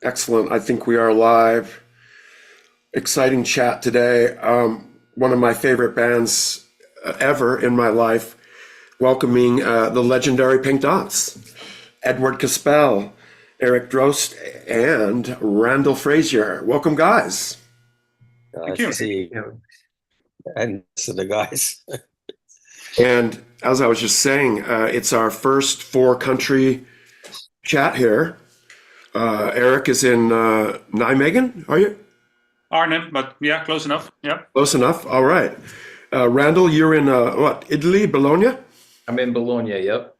Excellent. I think we are live. Exciting chat today. One of my favorite bands ever in my life, welcoming the legendary Pink Dots, Edward KaSpel, Erik and Randall Frazier. Welcome, guys. Thank Nice to you. see you and to the guys. And as I was just saying, it's our first four-country chat here. Erik is in Nijmegen, are you? Arnhem, but yeah, close enough. Yeah. Close enough. All right. Randall, you're in what? Italy, Bologna, I'm in Bologna, yep.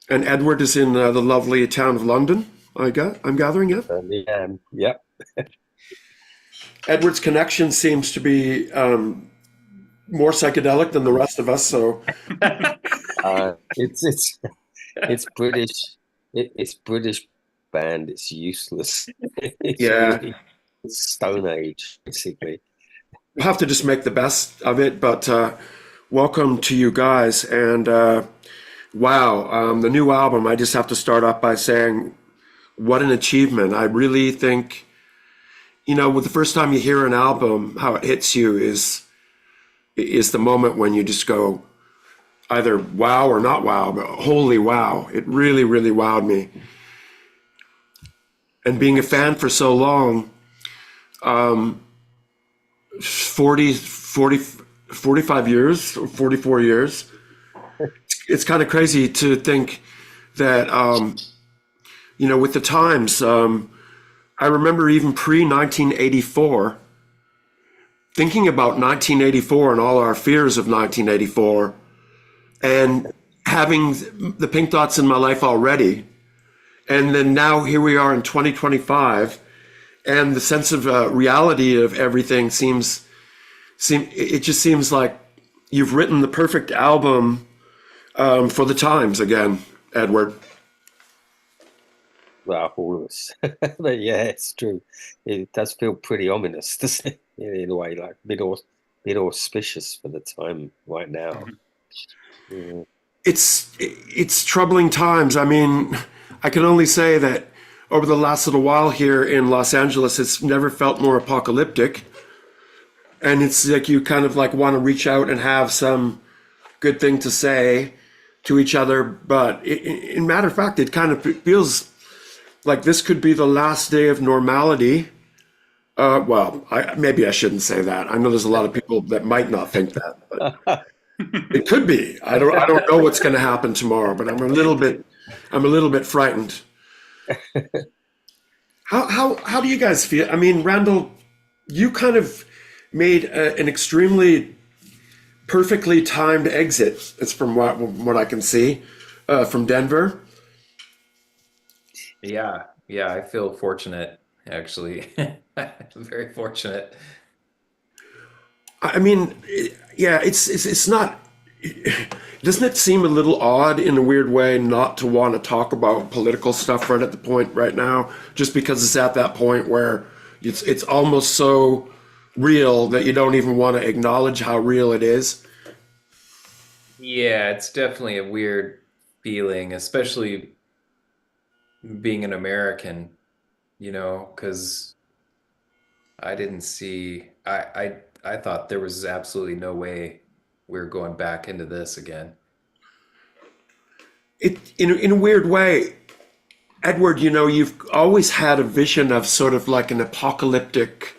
and Edward is in the lovely town of London. I'm gathering. Yeah. Yep. Edward's connection seems to be more psychedelic than the rest of us. So It's British. It's British band. It's useless. It's Yeah. really Stone Age, basically. we'll have to just make the best of it. But welcome to you guys. And wow, the new album. I just have to start off by saying, what an achievement! I really think, with the first time you hear an album, how it hits you is the moment when you just go either wow or not wow, but holy wow. It really, really wowed me. And being a fan for so long, 45 years or 44 years, it's kind of crazy to think that, with the times, I remember even pre-1984, thinking about 1984 and all our fears of 1984, and having the Pink Dots in my life already. And then now here we are in 2025, and the sense of reality of everything it just seems like you've written the perfect album for the times again, Edward. Well, all of us. But yeah, it's true. It does feel pretty ominous, doesn't it? In a way, like a bit auspicious for the time right now. Yeah. It's troubling times. I mean, I can only say that over the last little while here in Los Angeles, it's never felt more apocalyptic. And it's like you kind of like want to reach out and have some good thing to say to each other. But in matter of fact, it kind of feels like this could be the last day of normality. Well, maybe I shouldn't say that. I know there's a lot of people that might not think that, but it could be. I don't know what's going to happen tomorrow, but I'm a little bit frightened. How do you guys feel? I mean, Randall, you kind of made an extremely perfectly timed exit. It's from what I can see from Denver. Yeah, I feel fortunate, actually. Very fortunate. I mean, yeah, it's not. Doesn't it seem a little odd in a weird way not to want to talk about political stuff right at the point right now, just because it's at that point where it's almost so real that you don't even want to acknowledge how real it is. Yeah, it's definitely a weird feeling, especially being an American, because I didn't see, I thought there was absolutely no way we are going back into this again. In a weird way, Edward, you've always had a vision of sort of like an apocalyptic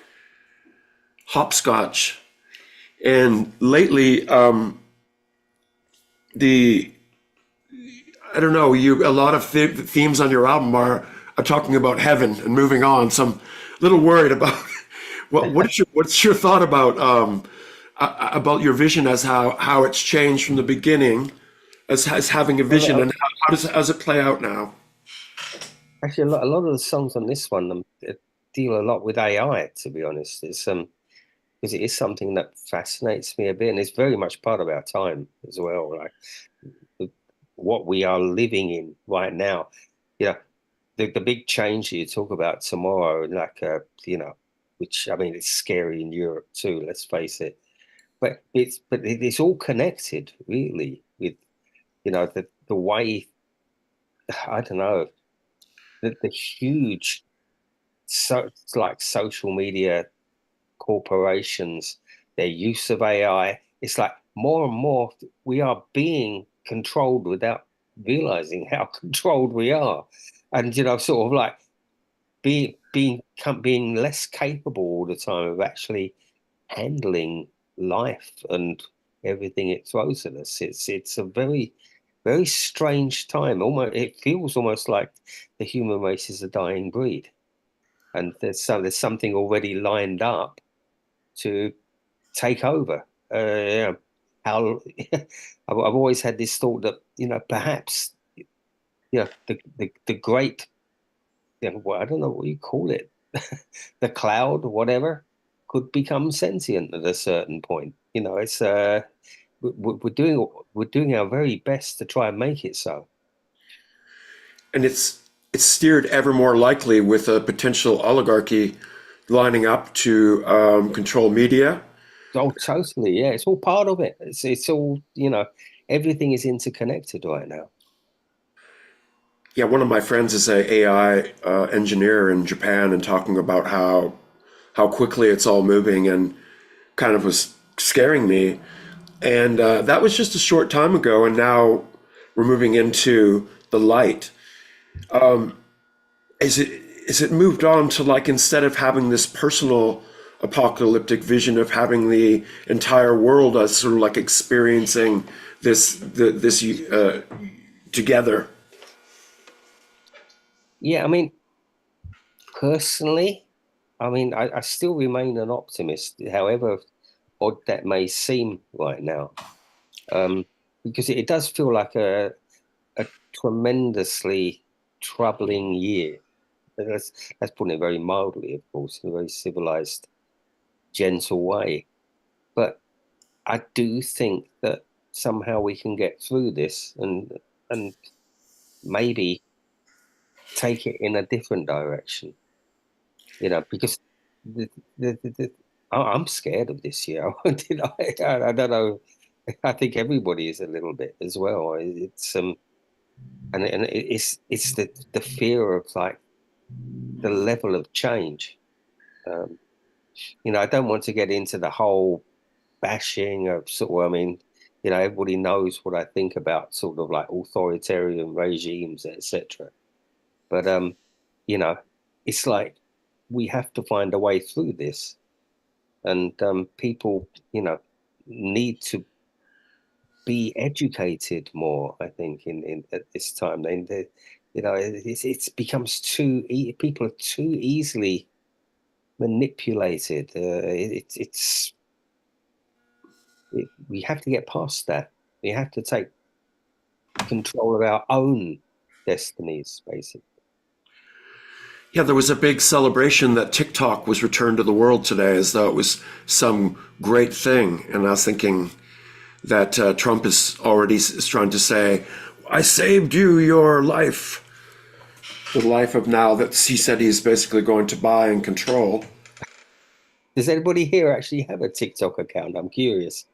hopscotch, and lately, the I don't know, a lot of themes on your album are talking about heaven and moving on. So I'm a little worried about what's your thought about your vision as how it's changed from the beginning as having a vision, and how does it play out now? Actually, a lot of the songs on this one deal a lot with AI. To be honest, it's because it is something that fascinates me a bit, and it's very much part of our time as well. Like what we are living in right now. The big change you talk about tomorrow, like which I mean, it's scary in Europe too. Let's face it, but it's all connected, really, with the way, I don't know, the huge so it's like social media corporations, their use of AI. It's like more and more we are being controlled without realizing how controlled we are, and sort of like being less capable all the time of actually handling life and everything it throws at us. It's a very, very strange time. Almost, it feels almost like the human race is a dying breed, and there's something already lined up to take over. Yeah, how I've always had this thought that perhaps the great, well, I don't know what you call it, the cloud, whatever, could become sentient at a certain point. It's we're doing our very best to try and make it so. And it's steered ever more likely with a potential oligarchy lining up to control media. Oh, totally. Yeah, it's all part of it. It's all, everything is interconnected right now. Yeah, one of my friends is a AI engineer in Japan and talking about how quickly it's all moving and kind of was scaring me. And that was just a short time ago, and now we're moving into the light. Is it moved on to, like, instead of having this personal apocalyptic vision of having the entire world as sort of like experiencing this together? Yeah, I mean, personally, I still remain an optimist, however odd that may seem right now, because it does feel like a tremendously troubling year. That's putting it very mildly, of course, in a very civilized, gentle way. But I do think that somehow we can get through this and maybe take it in a different direction. Because I'm scared of this year. I don't know. I think everybody is a little bit as well. It's and it's the fear of, like, the level of change. I don't want to get into the whole bashing of everybody knows what I think about sort of like authoritarian regimes, etc. But it's like we have to find a way through this, and people, need to be educated more. I think in at this time, it becomes people are too easily manipulated. We have to get past that. We have to take control of our own destinies, basically. Yeah, there was a big celebration that TikTok was returned to the world today as though it was some great thing. And I was thinking that Trump is already trying to say, I saved you your life. The life of now that he said he's basically going to buy and control. Does anybody here actually have a TikTok account? I'm curious.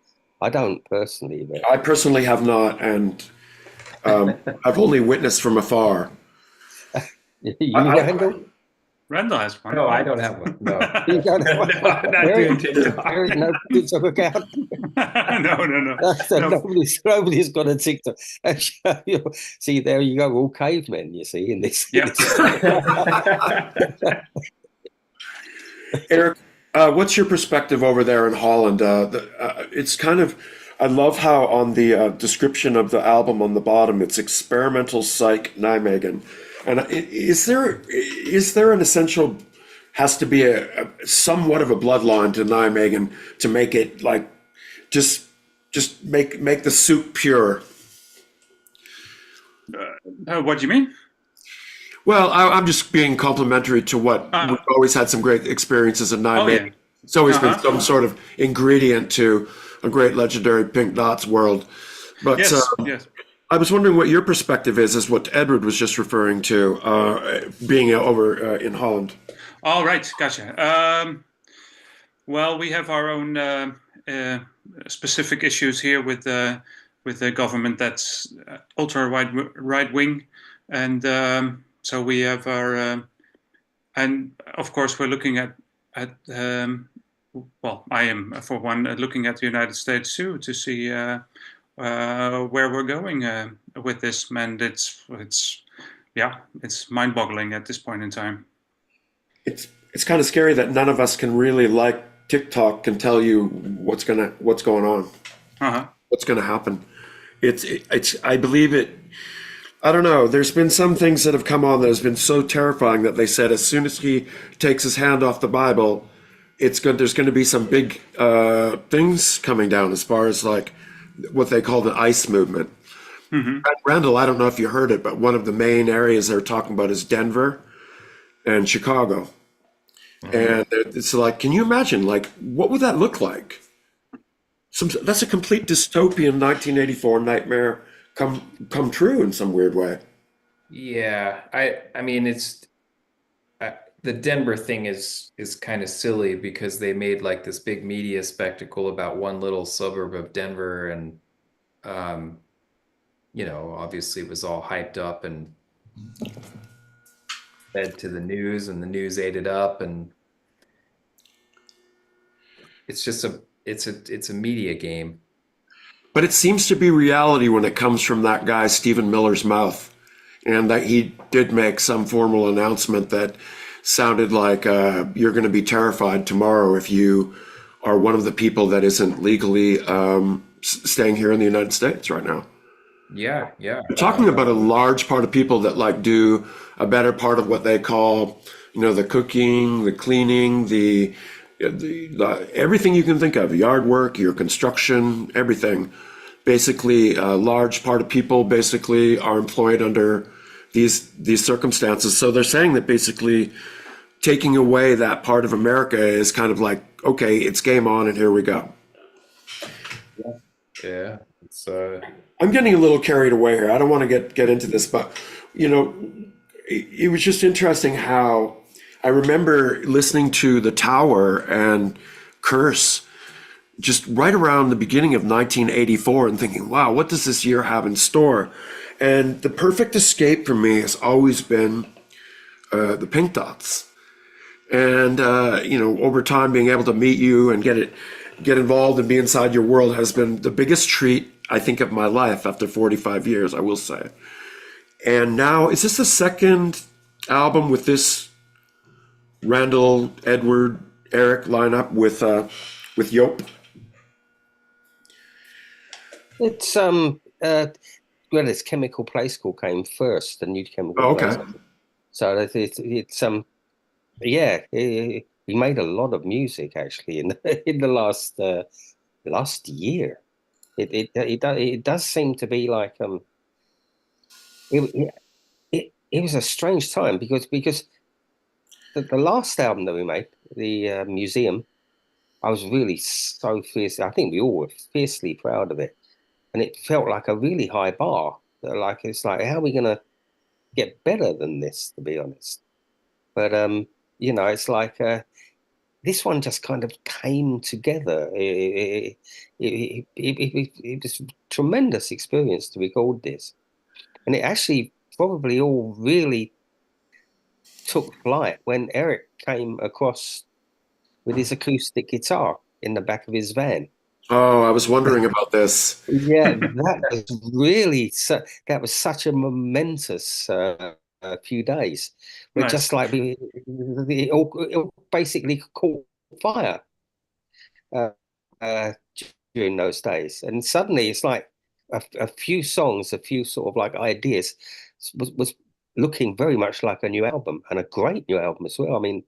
I don't personally, but I personally have not, and I've only witnessed from afar. you, I- Randall? Randall has one. No, I don't have one. No. You don't have one? Not doing TikTok. Eric, no TikTok account. No. Nobody's got a TikTok. See, there you go, all cavemen. You see, in this. Yeah. Erik, what's your perspective over there in Holland? It's kind of, I love how on the description of the album on the bottom, it's experimental psych Nijmegen. And is there an essential, has to be a somewhat of a bloodline to Nijmegen to make it like, just make the soup pure? What do you mean? Well, I'm just being complimentary to what we've always had some great experiences in Nijmegen. Oh, yeah. It's always been some sort of ingredient to a great legendary Pink Dots world. But Yes. I was wondering what your perspective is what Edward was just referring to, being over in Holland. All right, gotcha. Well, we have our own specific issues here with the government that's ultra right wing, and so we have our And of course, we're looking at well, I am for one looking at the United States too to see where we're going with this. And it's yeah, it's mind-boggling at this point in time. It's kind of scary that none of us can really, like TikTok, can tell you what's going on, Uh-huh. what's gonna happen. It's I believe it. I don't know. There's been some things that have come on that has been so terrifying that they said as soon as he takes his hand off the Bible, it's good. There's going to be some big things coming down as far as like what they call the ICE movement. Randall, I don't know if you heard it, but one of the main areas they're talking about is Denver and Chicago. And it's like, can you imagine? Like, what would that look like? That's a complete dystopian 1984 nightmare come true in some weird way. Yeah, I mean it's the Denver thing is kind of silly because they made like this big media spectacle about one little suburb of Denver, and um, obviously it was all hyped up and fed to the news, and the news ate it up, and it's just it's a media game. But it seems to be reality when it comes from that guy, Stephen Miller's mouth. And that he did make some formal announcement that sounded like you're going to be terrified tomorrow if you are one of the people that isn't legally staying here in the United States right now. Yeah. We're talking about a large part of people that like do a better part of what they call, the cooking, the cleaning, the everything you can think of, yard work, your construction, everything. Basically, a large part of people basically are employed under these circumstances. So they're saying that basically taking away that part of America is kind of like, okay, it's game on and here we go. Yeah, it's I'm getting a little carried away here. I don't want to get into this, but it was just interesting how I remember listening to The Tower and Curse just right around the beginning of 1984 and thinking, wow, what does this year have in store? And the perfect escape for me has always been the Pink Dots. And, over time being able to meet you and get involved and be inside your world has been the biggest treat, I think, of my life after 45 years, I will say. And now, is this the second album with this Randall, Edward, Erik lineup with Yope? It's it's Chemical Place Call came first, the New Chemical Oh, Place. okay. So it's yeah, he made a lot of music actually in the last year. It does seem to be like it was a strange time because the last album that we made, the Museum, I was really so fiercely, I think we all were fiercely proud of it. And it felt like a really high bar. Like, it's like, how are we going to get better than this, to be honest? But, it's like this one just kind of came together. It was a tremendous experience to record this. And it actually probably all really took flight when Erik came across with his acoustic guitar in the back of his van. Oh, I was wondering about this. Yeah, that was such a momentous few days. We're Nice. just like it all basically caught fire uh, uh, during those days, and suddenly it's like a few songs, a few sort of like ideas was looking very much like a new album, and a great new album as well. I mean,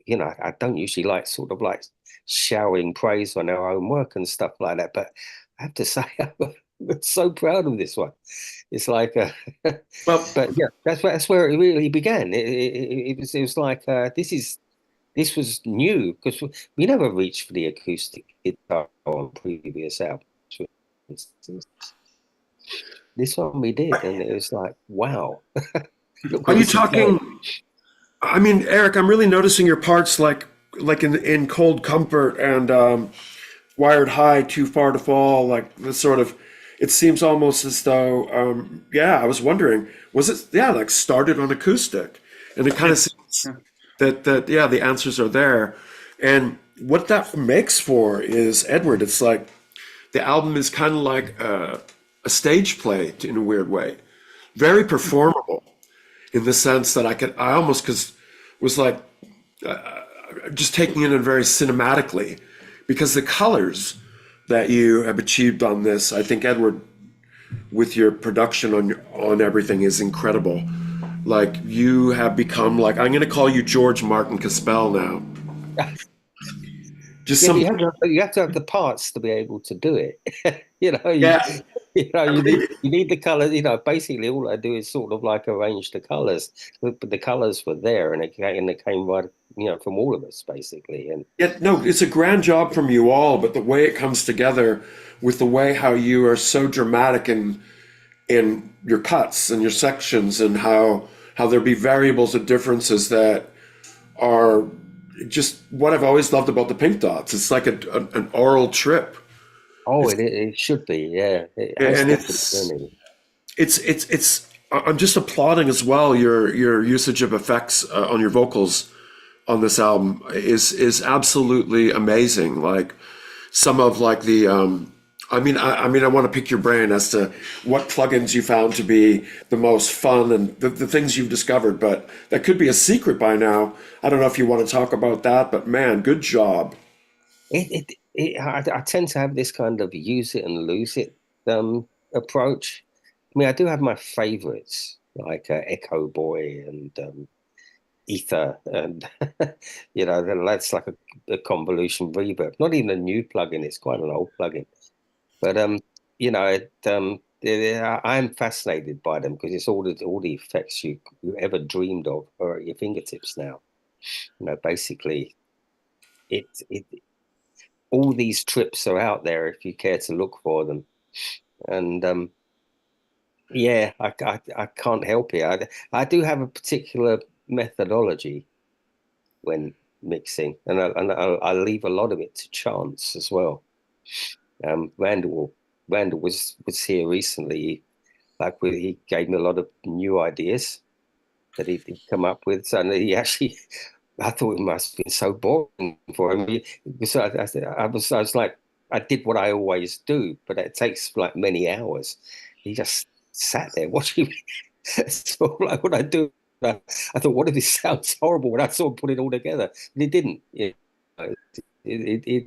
I don't usually like sort of like showering praise on our own work and stuff like that, but I have to say I'm so proud of this one. It's like, Well, but yeah, that's where it really began. It was like this was new because we never reached for the acoustic guitar on previous albums. This one we did, and it was like, wow. Look are what you this has done. talking? I mean, Erik, I'm really noticing your parts like in Cold Comfort and Wired High, Too Far to Fall, like this sort of. It seems almost as though, I was wondering, was it, like started on acoustic, and it kind of Yes. seems. Yeah. that yeah, the answers are there. And what that makes for is Edward. It's like the album is kind of like a stage play in a weird way, very performable in the sense that I almost cause was like just taking it in very cinematically because the colors that you have achieved on this, I think Edward, with your production on everything is incredible. Like you have become like I'm going to call you George Martin KaSpel now. Just Yeah, but some you have to have the parts to be able to do it. You know, yeah. you need the color. You know, basically all I do is sort of like arrange the colors, but the colors were there, and it came right, from all of us basically. And Yeah, no, it's a grand job from you all, but the way it comes together with the way how you are so dramatic in your cuts and your sections and how there be variables and differences that are just what I've always loved about the Pink Dots. It's like an oral trip. oh, It's, it should be. Yeah, it has and to be. Really. it's I'm just applauding as well your usage of effects on your vocals on this album is absolutely amazing. Like some of like the I want to pick your brain as to what plugins you found to be the most fun and the things you've discovered, but that could be a secret by now. I don't know if you want to talk about that, but man, good job. I tend to have this kind of use it and lose it approach. I mean, I do have my favorites like Echo Boy and Ether, and that's like a convolution reverb. Not even a new plugin; it's quite an old plugin. But I'm fascinated by them because it's all the effects you ever dreamed of are at your fingertips now. Basically, it all these trips are out there if you care to look for them. And yeah, I can't help it. I do have a particular methodology when mixing, and I leave a lot of it to chance as well. Randall was here recently. He gave me a lot of new ideas that he'd come up with. So and he actually, I thought it must have been so boring for him. So I was like, I did what I always do, but it takes like many hours. He just sat there watching me. So like what I do, I thought, what if this sounds horrible when I sort of put it all together? And it didn't. It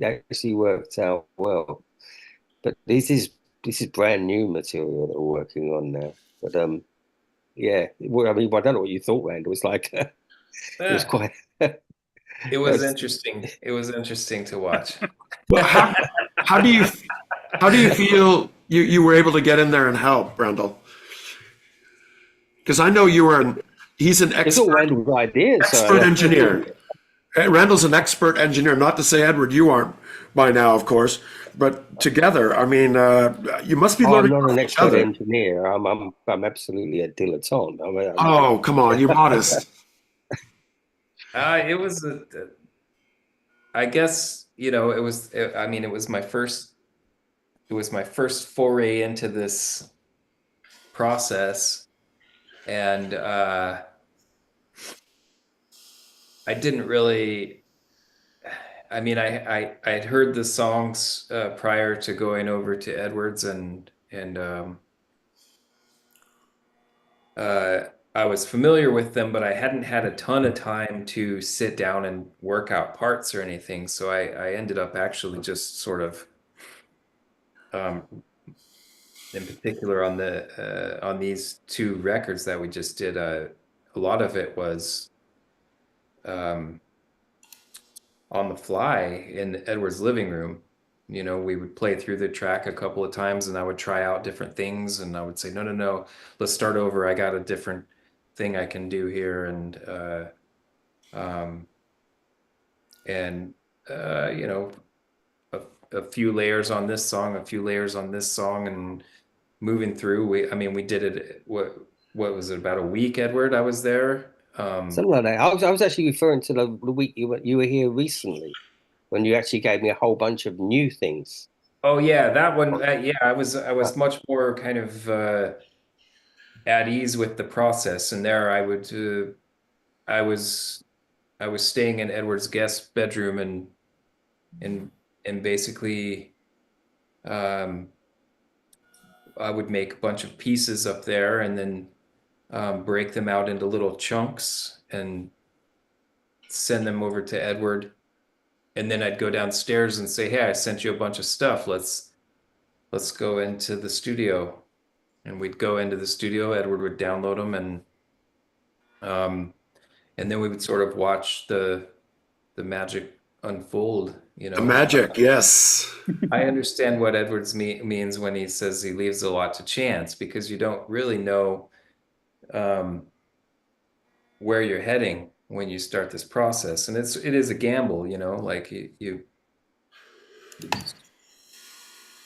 actually worked out well. But this is brand new material that we're working on now. But yeah. Well, I mean, I don't know what you thought, Rand. It was like it was Yeah, quite. it was It's, interesting. It was interesting to watch. Well, how do you how do you feel you were able to get in there and help, Randall? Because I know he's an it's all Randall's ideas. expert So engineer. Randall's an expert engineer. Not to say, Edward, you aren't by now, of course, but together, I mean, you must be I'm learning not an off each expert other. engineer. I'm absolutely a dilettante. Oh, come on, you're modest. It was I guess, it was, I mean, it was my first foray into this process. And I didn't really, I mean, I had heard the songs prior to going over to Edwards, and uh, I was familiar with them, but I hadn't had a ton of time to sit down and work out parts or anything. So I ended up actually just sort of, um, in particular on these two records that we just did, a lot of it was um, on the fly in Edward's living room. We would play through the track a couple of times, and I would try out different things, and I would say, no, no, no, let's start over. I got a different thing I can do here, um, and you know, a, a few layers on this song, a few layers on this song, and moving through. I mean, we did it. What was it? About a week, Edward. I was there. something like that. I was actually referring to the week you were here recently when you actually gave me a whole bunch of new things. Oh yeah, that one. Yeah, I Uh, was much more kind of at ease with the process, and there I would I was I was staying in Edward's guest bedroom, and basically I would make a bunch of pieces up there and then break them out into little chunks and send them over to Edward. And then I'd go downstairs and say, "Hey, I sent you a bunch of stuff. Let's go into the studio." And we'd go into the studio. Edward would download them, and then we would sort of watch the magic unfold. The magic, yes. I understand what Edwards means when he says he leaves a lot to chance, because you don't really know where you're heading when you start this process, and it is a gamble, like you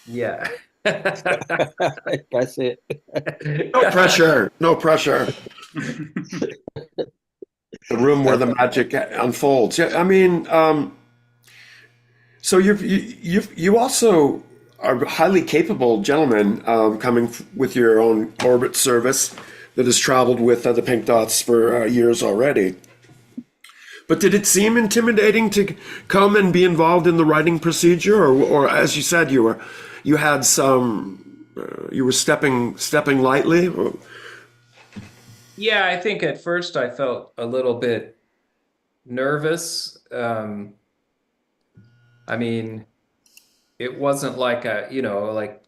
yeah. That's it. No pressure. No pressure. The room where the magic unfolds. Yeah, I mean, so you also are a highly capable gentleman, coming with your own orbit service that has traveled with the Pink Dots for years already. But did it seem intimidating to come and be involved in the writing procedure, or as you said, you were stepping lightly? Yeah, I think at first I felt a little bit nervous. I mean, it wasn't like like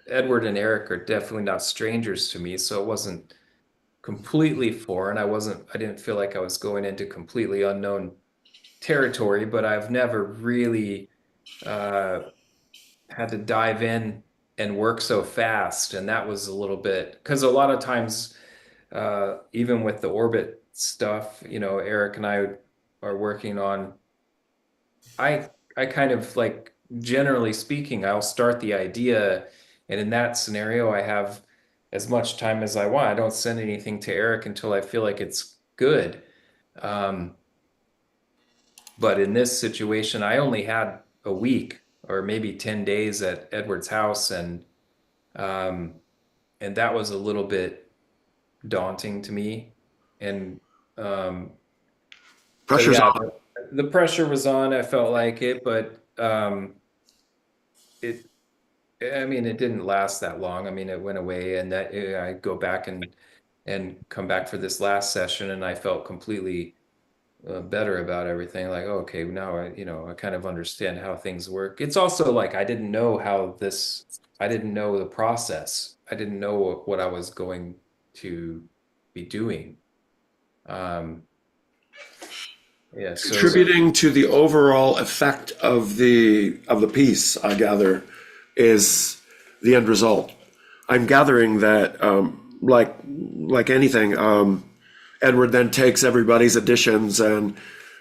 Edward and Erik are definitely not strangers to me, so it wasn't completely foreign. I didn't feel like I was going into completely unknown territory, but I've never really had to dive in and work so fast. And that was a little bit, because a lot of times, even with the orbit stuff, Erik and I are working on, I kind of like, generally speaking, I'll start the idea, and in that scenario, I have as much time as I want. I don't send anything to Erik until I feel like it's good. But in this situation, I only had a week or maybe 10 days at Edward's house, and that was a little bit daunting to me. And Pressure's yeah, on. the pressure was on. I felt like it, but it it didn't last that long. I mean, it went away, and that I go back and come back for this last session, and I felt completely better about everything. Like, oh, okay, now I kind of understand how things work. It's also like I didn't know the process. I didn't know what I was going to be doing. Yeah, so Contributing to the overall effect of the piece, I gather, is the end result. I'm gathering that, like anything, Edward then takes everybody's additions and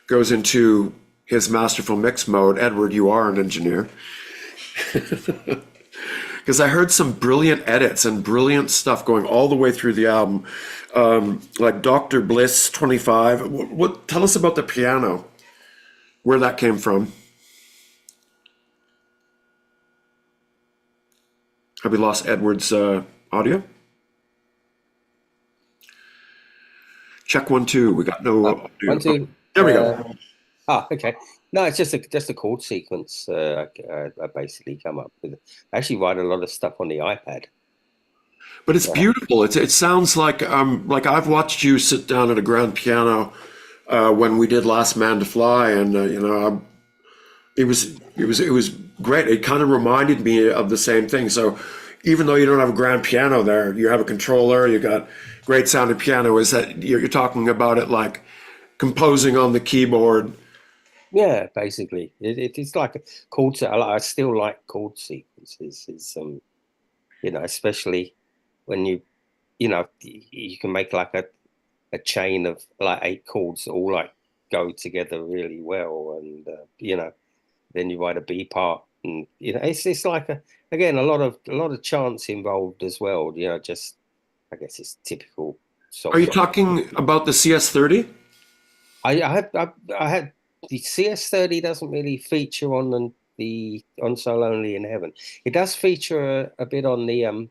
goes into his masterful mix mode. Edward, you are an engineer. Because I heard some brilliant edits and brilliant stuff going all the way through the album, like Dr. Bliss 25. What? Tell us about the piano, where that came from. Have we lost Edward's audio? Check 1 2. We got no audio. 1 2. There we go. Okay. No, it's just a chord sequence. I basically come up with. I actually write a lot of stuff on the iPad. But it's beautiful. It sounds like I've watched you sit down at a grand piano when we did Last Man to Fly, and it was great. It kind of reminded me of the same thing. So even though you don't have a grand piano there, you have a controller. You got great sounding piano. Is that you're talking about it like composing on the keyboard? Yeah, basically, it's like a chord. I still like chord sequences. It's especially when you can make like a chain of like 8 chords that all like go together really well, and then you write a B part, and it's like a lot of chance involved as well. Just I guess it's typical. Are you talking about the CS30? I had the CS30 doesn't really feature on on So Lonely in Heaven. It does feature a bit on the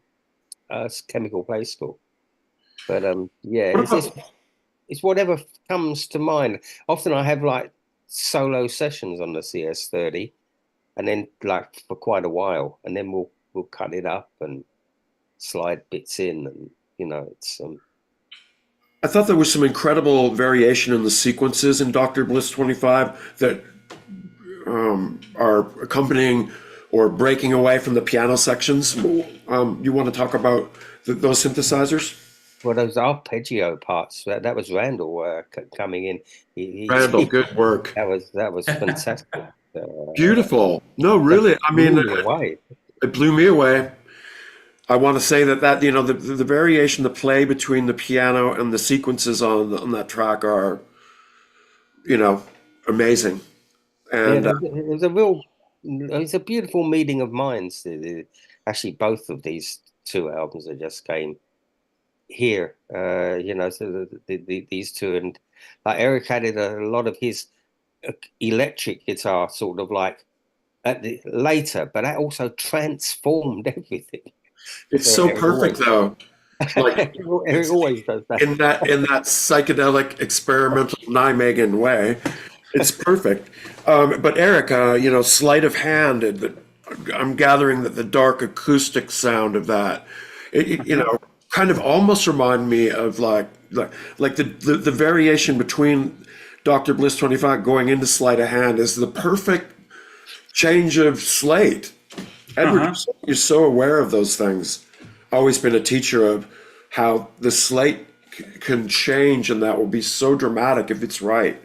Chemical Play School, but yeah, it's whatever comes to mind. Often I have like solo sessions on the CS30, and then like for quite a while, and then we'll cut it up and slide bits in, and it's I thought there was some incredible variation in the sequences in Dr. Bliss 25 that are accompanying or breaking away from the piano sections. You want to talk about those synthesizers? Well, those arpeggio parts, that was Randall coming in. Randall, good work. That was fantastic. Beautiful. No, really. I mean, it blew me away. I want to say that the variation, the play between the piano and the sequences on that track are, amazing. And it's a beautiful meeting of minds. Actually, both of these two albums that just came here, so these two, and like Erik added a lot of his electric guitar sort of like later, but that also transformed everything. It's so perfect though. Like Erik always does that. in that psychedelic experimental Nijmegen way. It's perfect. But Erik, Sleight of Hand, I'm gathering that the dark acoustic sound of that, kind of almost remind me of like the variation between Dr. Bliss 25 going into Sleight of Hand is the perfect change of slate. Edward, you're so aware of those things. Always been a teacher of how the slate can change, and that will be so dramatic if it's right.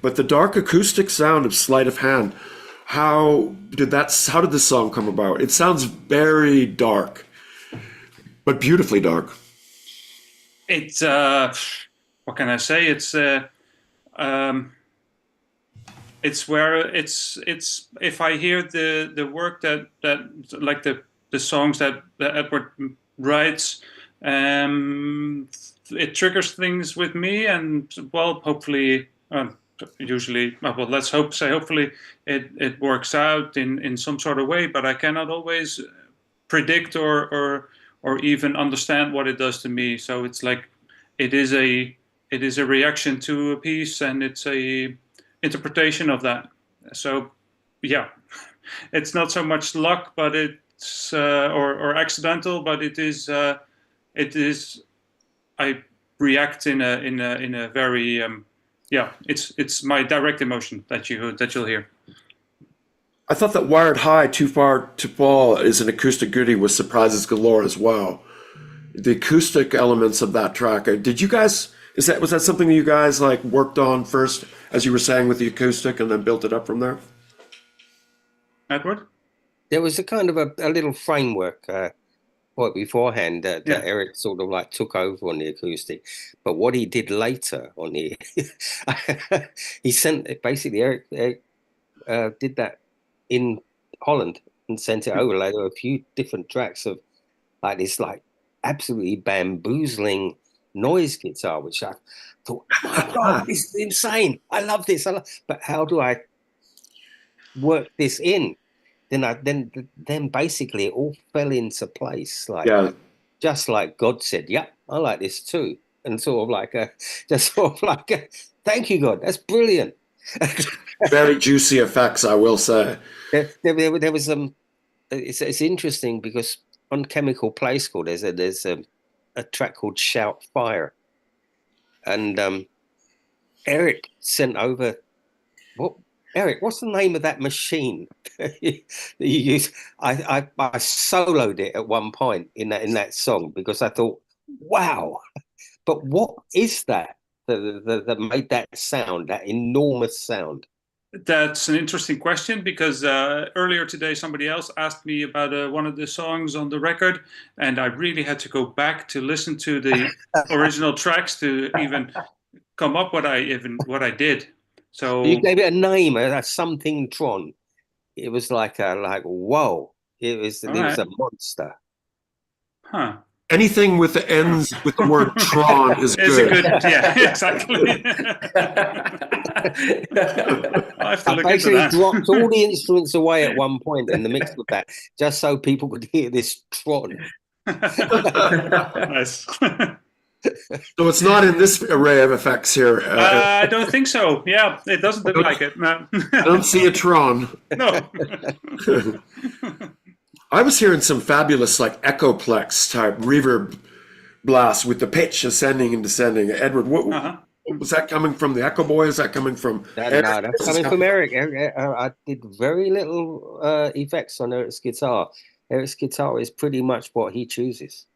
But the dark acoustic sound of Sleight of Hand, how did this song come about? It sounds very dark, but beautifully dark. It's what can I say? It's where it's if I hear the work that like the songs that Edward writes, it triggers things with me, and well, hopefully, usually, well, let's say hopefully it works out in some sort of way. But I cannot always predict or even understand what it does to me. So it's like it is a reaction to a piece, and it's a interpretation of that. So yeah, it's not so much luck, but it's or accidental, but it is I react in a very it's my direct emotion that you'll hear. I thought that Wired High, Too Far to Fall is an acoustic goodie with surprises galore as well. The acoustic elements of that track, did you guys, was that something that you guys like worked on first, as you were saying, with the acoustic, and then built it up from there? Edward? There was a kind of a little framework beforehand that Erik sort of like took over on the acoustic, but what he did later on the he sent basically Erik did that in Holland and sent it over later, a few different tracks of like this like absolutely bamboozling noise guitar, which I thought, oh my God, this is insane. I love this. But how do I work this in? Then basically it all fell into place, like just like God said, "Yep, I like this too," and sort of like thank you, God, that's brilliant. Very juicy effects, I will say. There was it's interesting because on Chemical Play School there's a track called Shout Fire, and Erik sent over Erik, what's the name of that machine that you use? I soloed it at one point in that song because I thought, wow, but what is that made that sound, that enormous sound? That's an interesting question, because earlier today somebody else asked me about one of the songs on the record, and I really had to go back to listen to the original tracks to even come up what I did. So you gave it a name, a something Tron. It was like whoa! It was a monster. Huh. Anything with the ends with the word Tron is good. Yeah, exactly. I basically dropped all the instruments away at one point in the mix of that, just so people could hear this Tron. Nice. So it's not in this array of effects here. I don't think so. Yeah, it doesn't look like it. No. I don't see a Tron. No. I was hearing some fabulous like echoplex type reverb blast with the pitch ascending and descending. Edward, Uh-huh. was that coming from the Echo Boy? Is that coming from Erik? No, that's coming from Erik. I did very little effects on Erik's guitar. Erik's guitar is pretty much what he chooses.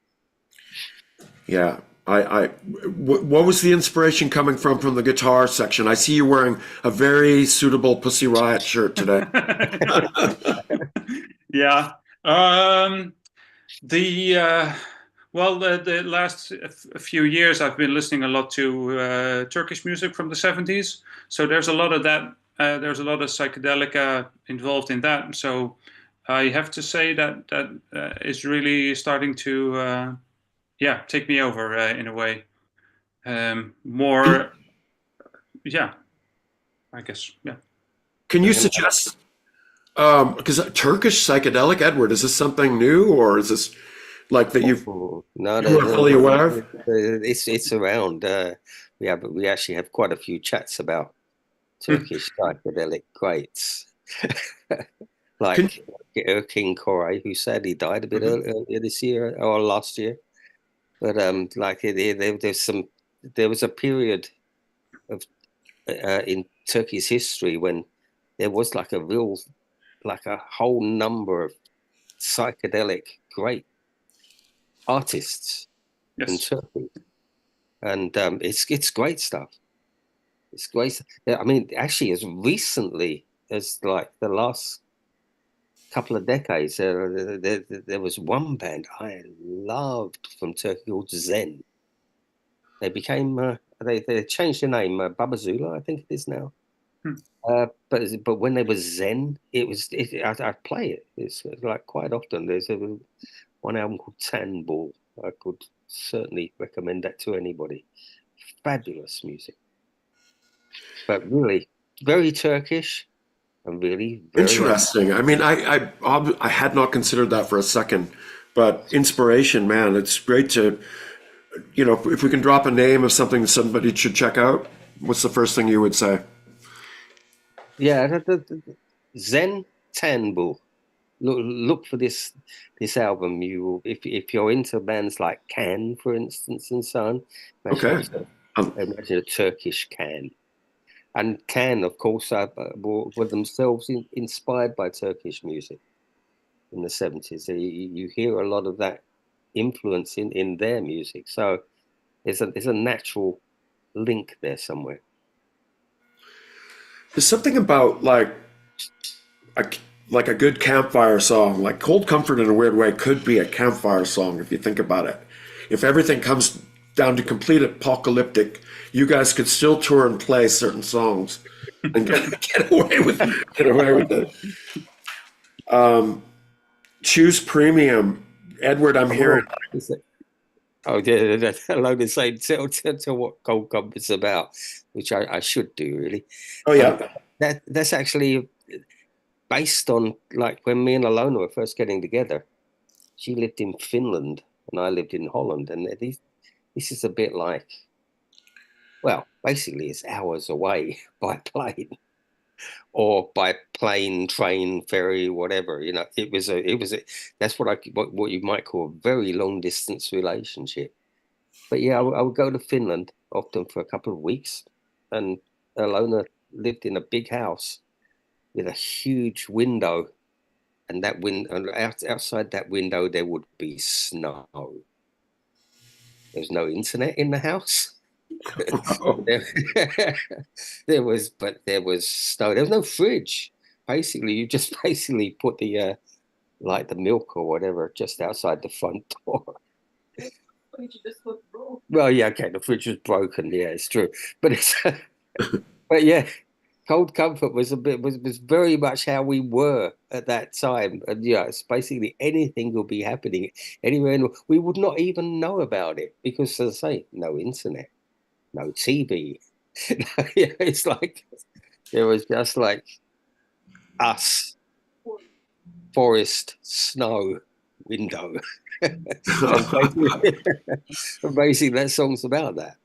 Yeah. What was the inspiration coming from the guitar section? I see you wearing a very suitable Pussy Riot shirt today. Yeah. The last few years I've been listening a lot to Turkish music from the 70s. So there's a lot of that. There's a lot of psychedelic involved in that. So I have to say that is really starting to take me over in a way. More, yeah, I guess, yeah. Can you suggest, because Turkish psychedelic, Edward, is this something new, or is this like that you are fully aware of? It's around. We actually have quite a few chats about Turkish psychedelic greats, like Erik, who sadly died a bit earlier this year or last year. But there was a period of in Turkey's history when there was like a whole number of psychedelic great artists in Turkey, and it's great stuff. It's great. I mean, actually, as recently as like the last couple of decades, there was one band I loved from Turkey called Zen. They became they changed the name, Babazula, I think it is now. But when they were Zen, I play it. It's like quite often. There's one album called Tan Ball. I could certainly recommend that to anybody. Fabulous music, but really very Turkish and really very Interesting. I mean, I had not considered that for a second, but inspiration, man, it's great to, if we can drop a name of something that somebody should check out, what's the first thing you would say? Yeah, Zen Tanbul. Look for this album. You will, if you're into bands like Can, for instance, and so on. Imagine a Turkish Can, and Can, of course, were themselves inspired by Turkish music in the 70s. You hear a lot of that influence in their music. So there's a natural link there somewhere. There's something about like a good campfire song, like Cold Comfort in a weird way could be a campfire song if you think about it. If everything comes down to complete apocalyptic, you guys could still tour and play certain songs and get away with it. Choose Premium. Edward, I'm hearing. Oh, yeah, hello to say to what Cold Comfort's about, which I should do, really. Oh, yeah. That's actually based on, like, when me and Alona were first getting together. She lived in Finland and I lived in Holland, and this is a bit like, well, basically it's hours away by plane or by plane, train, ferry, whatever. That's what you might call a very long distance relationship. But yeah, I would go to Finland often for a couple of weeks, and Alona lived in a big house with a huge window, and outside that window there would be snow. There's no internet in the house. there was snow. There was no fridge. Basically, you just put the like the milk or whatever just outside the front door. Well, yeah, okay, the fridge was broken. Yeah, it's true, but but yeah, Cold Comfort was very much how we were at that time, and yeah, it's basically anything will be happening anywhere. We would not even know about it because, as I say, no internet, no TV. It's like there was just like us, forest, snow, window. And basically, that song's about that.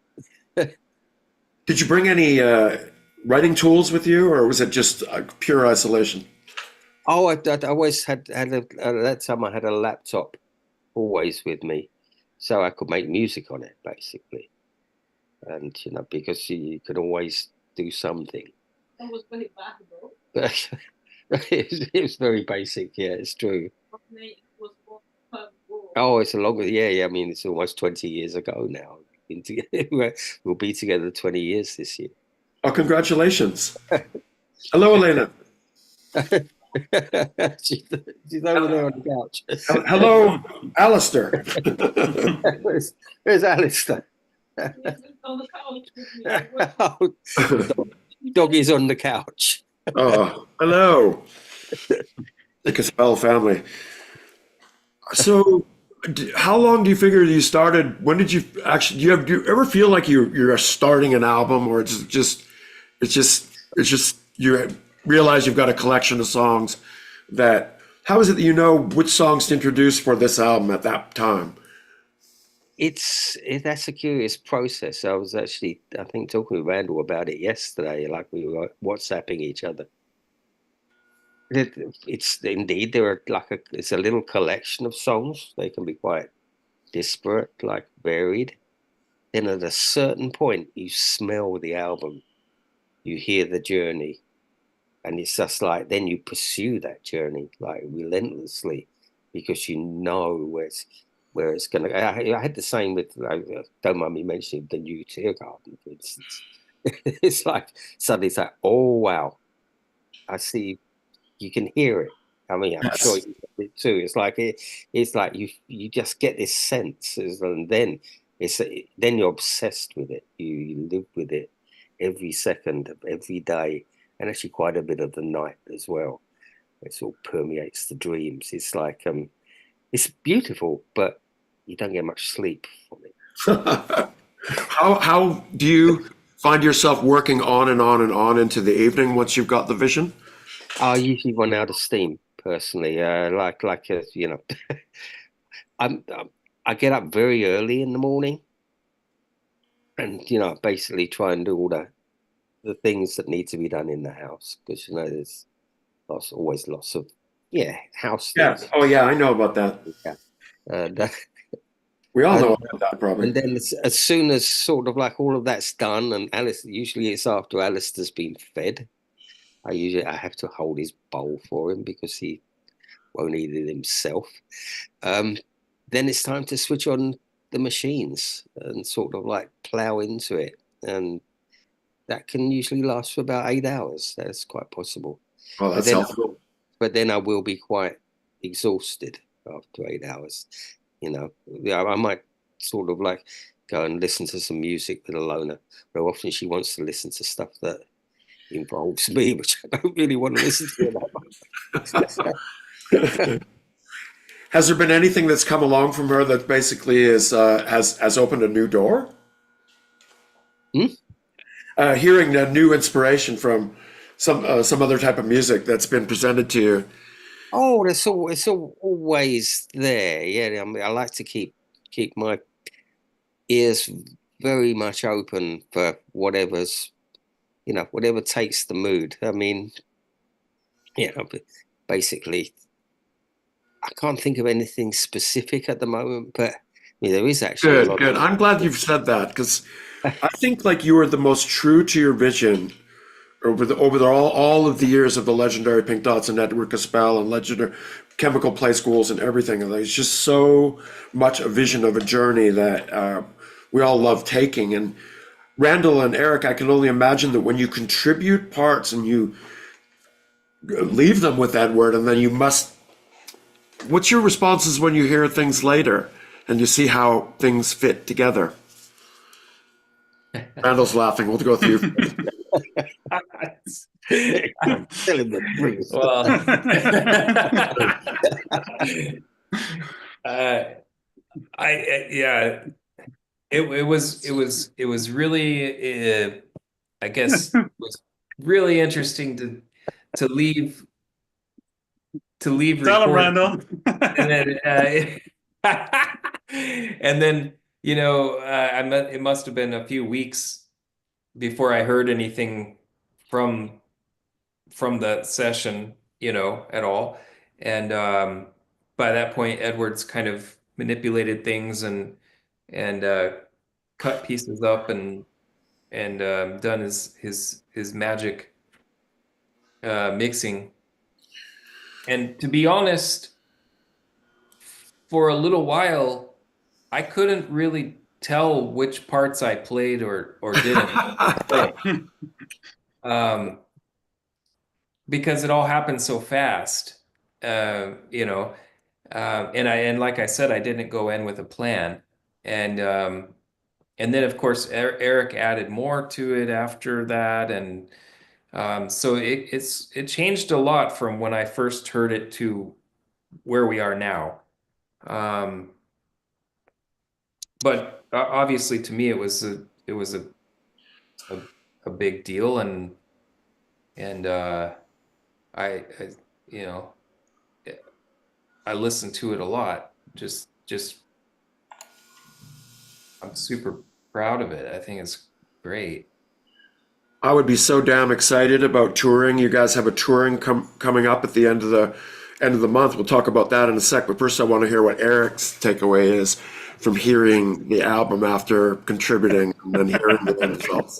Did you bring any writing tools with you, or was it just pure isolation? Oh, I always had at that time I had a laptop always with me, so I could make music on it basically, and because you could always do something. That was very valuable. It was very basic. Yeah, it's true. It was per war. Oh, it's a long. Yeah. I mean, it's almost 20 years ago now. We'll be together 20 years this year. Oh, congratulations. Hello, Elena. she's over there on the couch. Hello, Alistair. Where's Alistair? On the couch with me. Doggy's on the couch. Oh, hello. The KaSpel family. So, how long do you figure you started? When did you actually? Do you ever feel like you're starting an album, or it's just you realize you've got a collection of songs that? How is it that you know which songs to introduce for this album at that time? That's a curious process. I was actually, I think, talking with Randall about it yesterday. Like we were WhatsApping each other. It's indeed it's a little collection of songs. They can be quite disparate, like varied. Then at a certain point, you smell the album, you hear the journey, and it's just like then you pursue that journey like relentlessly because you know where it's going to. I had the same with, don't mind me mentioning the new Tear Garden, for instance. It's like suddenly it's like, oh wow, I see. You can hear it. I mean, I'm sure you get it too. It's like you just get this sense, and then you're obsessed with it. You live with it every second of every day, and actually quite a bit of the night as well. It sort of permeates the dreams. It's like it's beautiful, but you don't get much sleep from it. How do you find yourself working on and on and on into the evening once you've got the vision? I usually run out of steam personally. I get up very early in the morning, and basically try and do all the things that need to be done in the house because there's always lots of house things. Yeah. Oh yeah, I know about that. Yeah. We all know about that, probably. And then as soon as sort of like all of that's done, and usually it's after Alistair's been fed. I have to hold his bowl for him because he won't eat it himself. Then it's time to switch on the machines and sort of like plow into it. And that can usually last for about 8 hours. That's quite possible. Oh, that's helpful. But then I will be quite exhausted after 8 hours. I might sort of like go and listen to some music with Alona. But often she wants to listen to stuff that involves me, which I don't really want to listen to that much. Has there been anything that's come along from her that basically has opened a new door? Hearing a new inspiration from some other type of music that's been presented to you. Oh, it's always there. Yeah, I mean, I like to keep my ears very much open for whatever takes the mood. I mean, basically, I can't think of anything specific at the moment, but there is actually good. I'm glad you've said that because I think like you are the most true to your vision over all of the years of the legendary Pink Dots and Edward KaSpel and legendary Chemical Play Schools and everything. And it's just so much a vision of a journey that we all love taking. And Randall and Erik, I can only imagine that when you contribute parts and you leave them with Edward, and then you must. What's your responses when you hear things later and you see how things fit together? Randall's laughing. We'll go through. Tell him the truth. Well, it was really, I guess, it was really interesting to leave leave Tell him, recording. Randall. And then, and then, it must have been a few weeks before I heard anything from the session, at all. And by that point, Edward's kind of manipulated things and cut pieces up and done his magic mixing. And to be honest, for a little while, I couldn't really tell which parts I played or didn't play. Because it all happened so fast, and like I said, I didn't go in with a plan, and then of course Erik added more to it after that, and so it changed a lot from when I first heard it to where we are now. But obviously, to me, it was a big deal, and I I listen to it a lot. Just I'm super proud of it. I think it's great. I would be so damn excited about touring. You guys have a touring coming up at the end of the month. We'll talk about that in a sec. But first, I want to hear what Erik's takeaway is from hearing the album after contributing and then hearing the end results.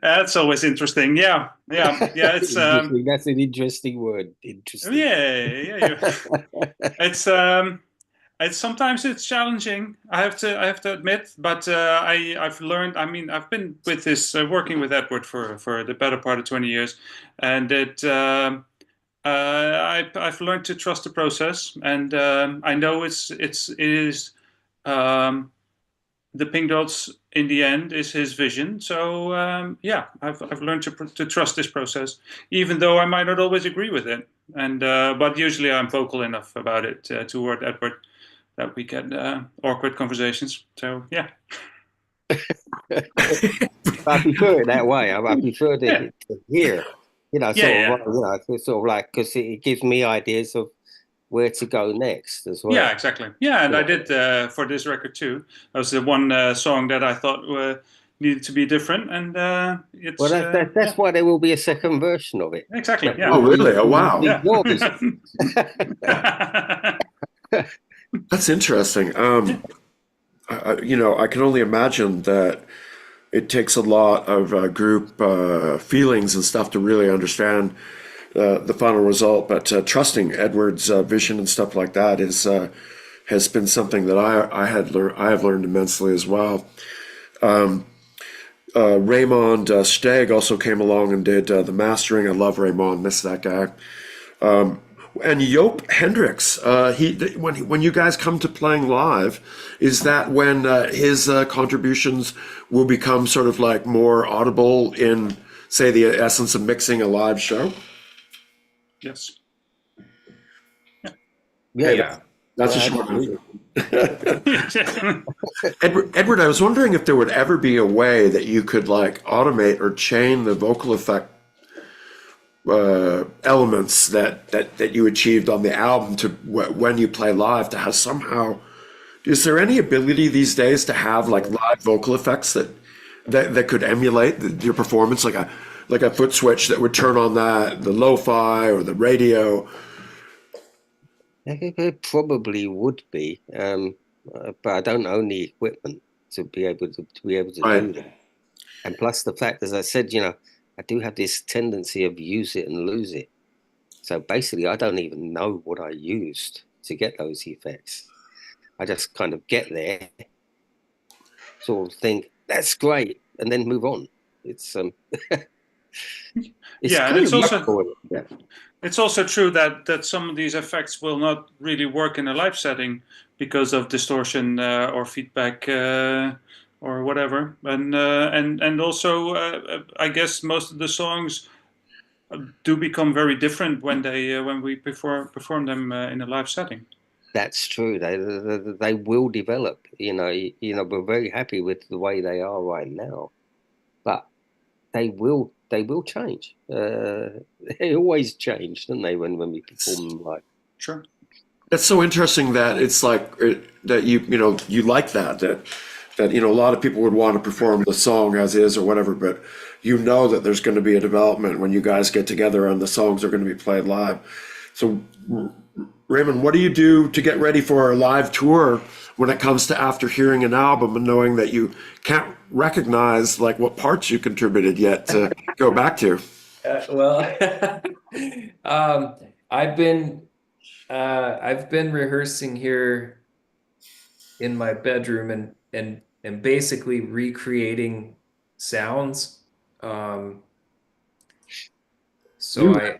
That's always interesting. Yeah. It's That's an interesting word. Interesting. yeah. It's sometimes it's challenging. I have to admit, but I've learned. I mean, I've been with this working with Edward for the better part of 20 years, and I've learned to trust the process, and I know it is the pink dots in the end is his vision. So I've learned to trust this process, even though I might not always agree with it. And but usually I'm vocal enough about it toward Edward that we get awkward conversations. So yeah. I prefer it that way. I prefer to hear, sort of like, because it gives me ideas of where to go next as well. Yeah, exactly. Yeah, and I did for this record too. That was the one song that I thought needed to be different, and it's. Well, that's why there will be a second version of it. Exactly. Yeah. Oh, really? Oh, wow. Yeah. That's interesting. I can only imagine that it takes a lot of group feelings and stuff to really understand the final result. But trusting Edward's vision and stuff like that has been something that I have learned immensely as well. Raymond Steg also came along and did the mastering. I love Raymond, miss that guy. And Joop Hendricks, when you guys come to playing live, is that when his contributions will become sort of like more audible in, say, the essence of mixing a live show? Yes. Yeah. That's a short answer. Edward, I was wondering if there would ever be a way that you could like automate or chain the vocal effect elements that you achieved on the album to when you play live to have somehow. Is there any ability these days to have like live vocal effects that could emulate your performance, like a foot switch that would turn on the lo-fi or the radio? It probably would be, but I don't own the equipment to be able to do that. And plus the fact, as I said, I do have this tendency of use it and lose it. So basically, I don't even know what I used to get those effects. I just kind of get there, sort of think that's great, and then move on. It's it's also true that some of these effects will not really work in a live setting because of distortion or feedback or whatever, and also I guess most of the songs do become very different when we perform them in a live setting. That's true. They will develop. We're very happy with the way they are right now, but they will change. They always change, don't they, when we perform them live? Sure. That's so interesting that it's like that you like that a lot of people would want to perform the song as is or whatever, but that there's going to be a development when you guys get together and the songs are going to be played live. So, Raymond, what do you do to get ready for a live tour when it comes to after hearing an album and knowing that you can't recognize like what parts you contributed yet to go back to? Well, I've been rehearsing here in my bedroom and basically recreating sounds. So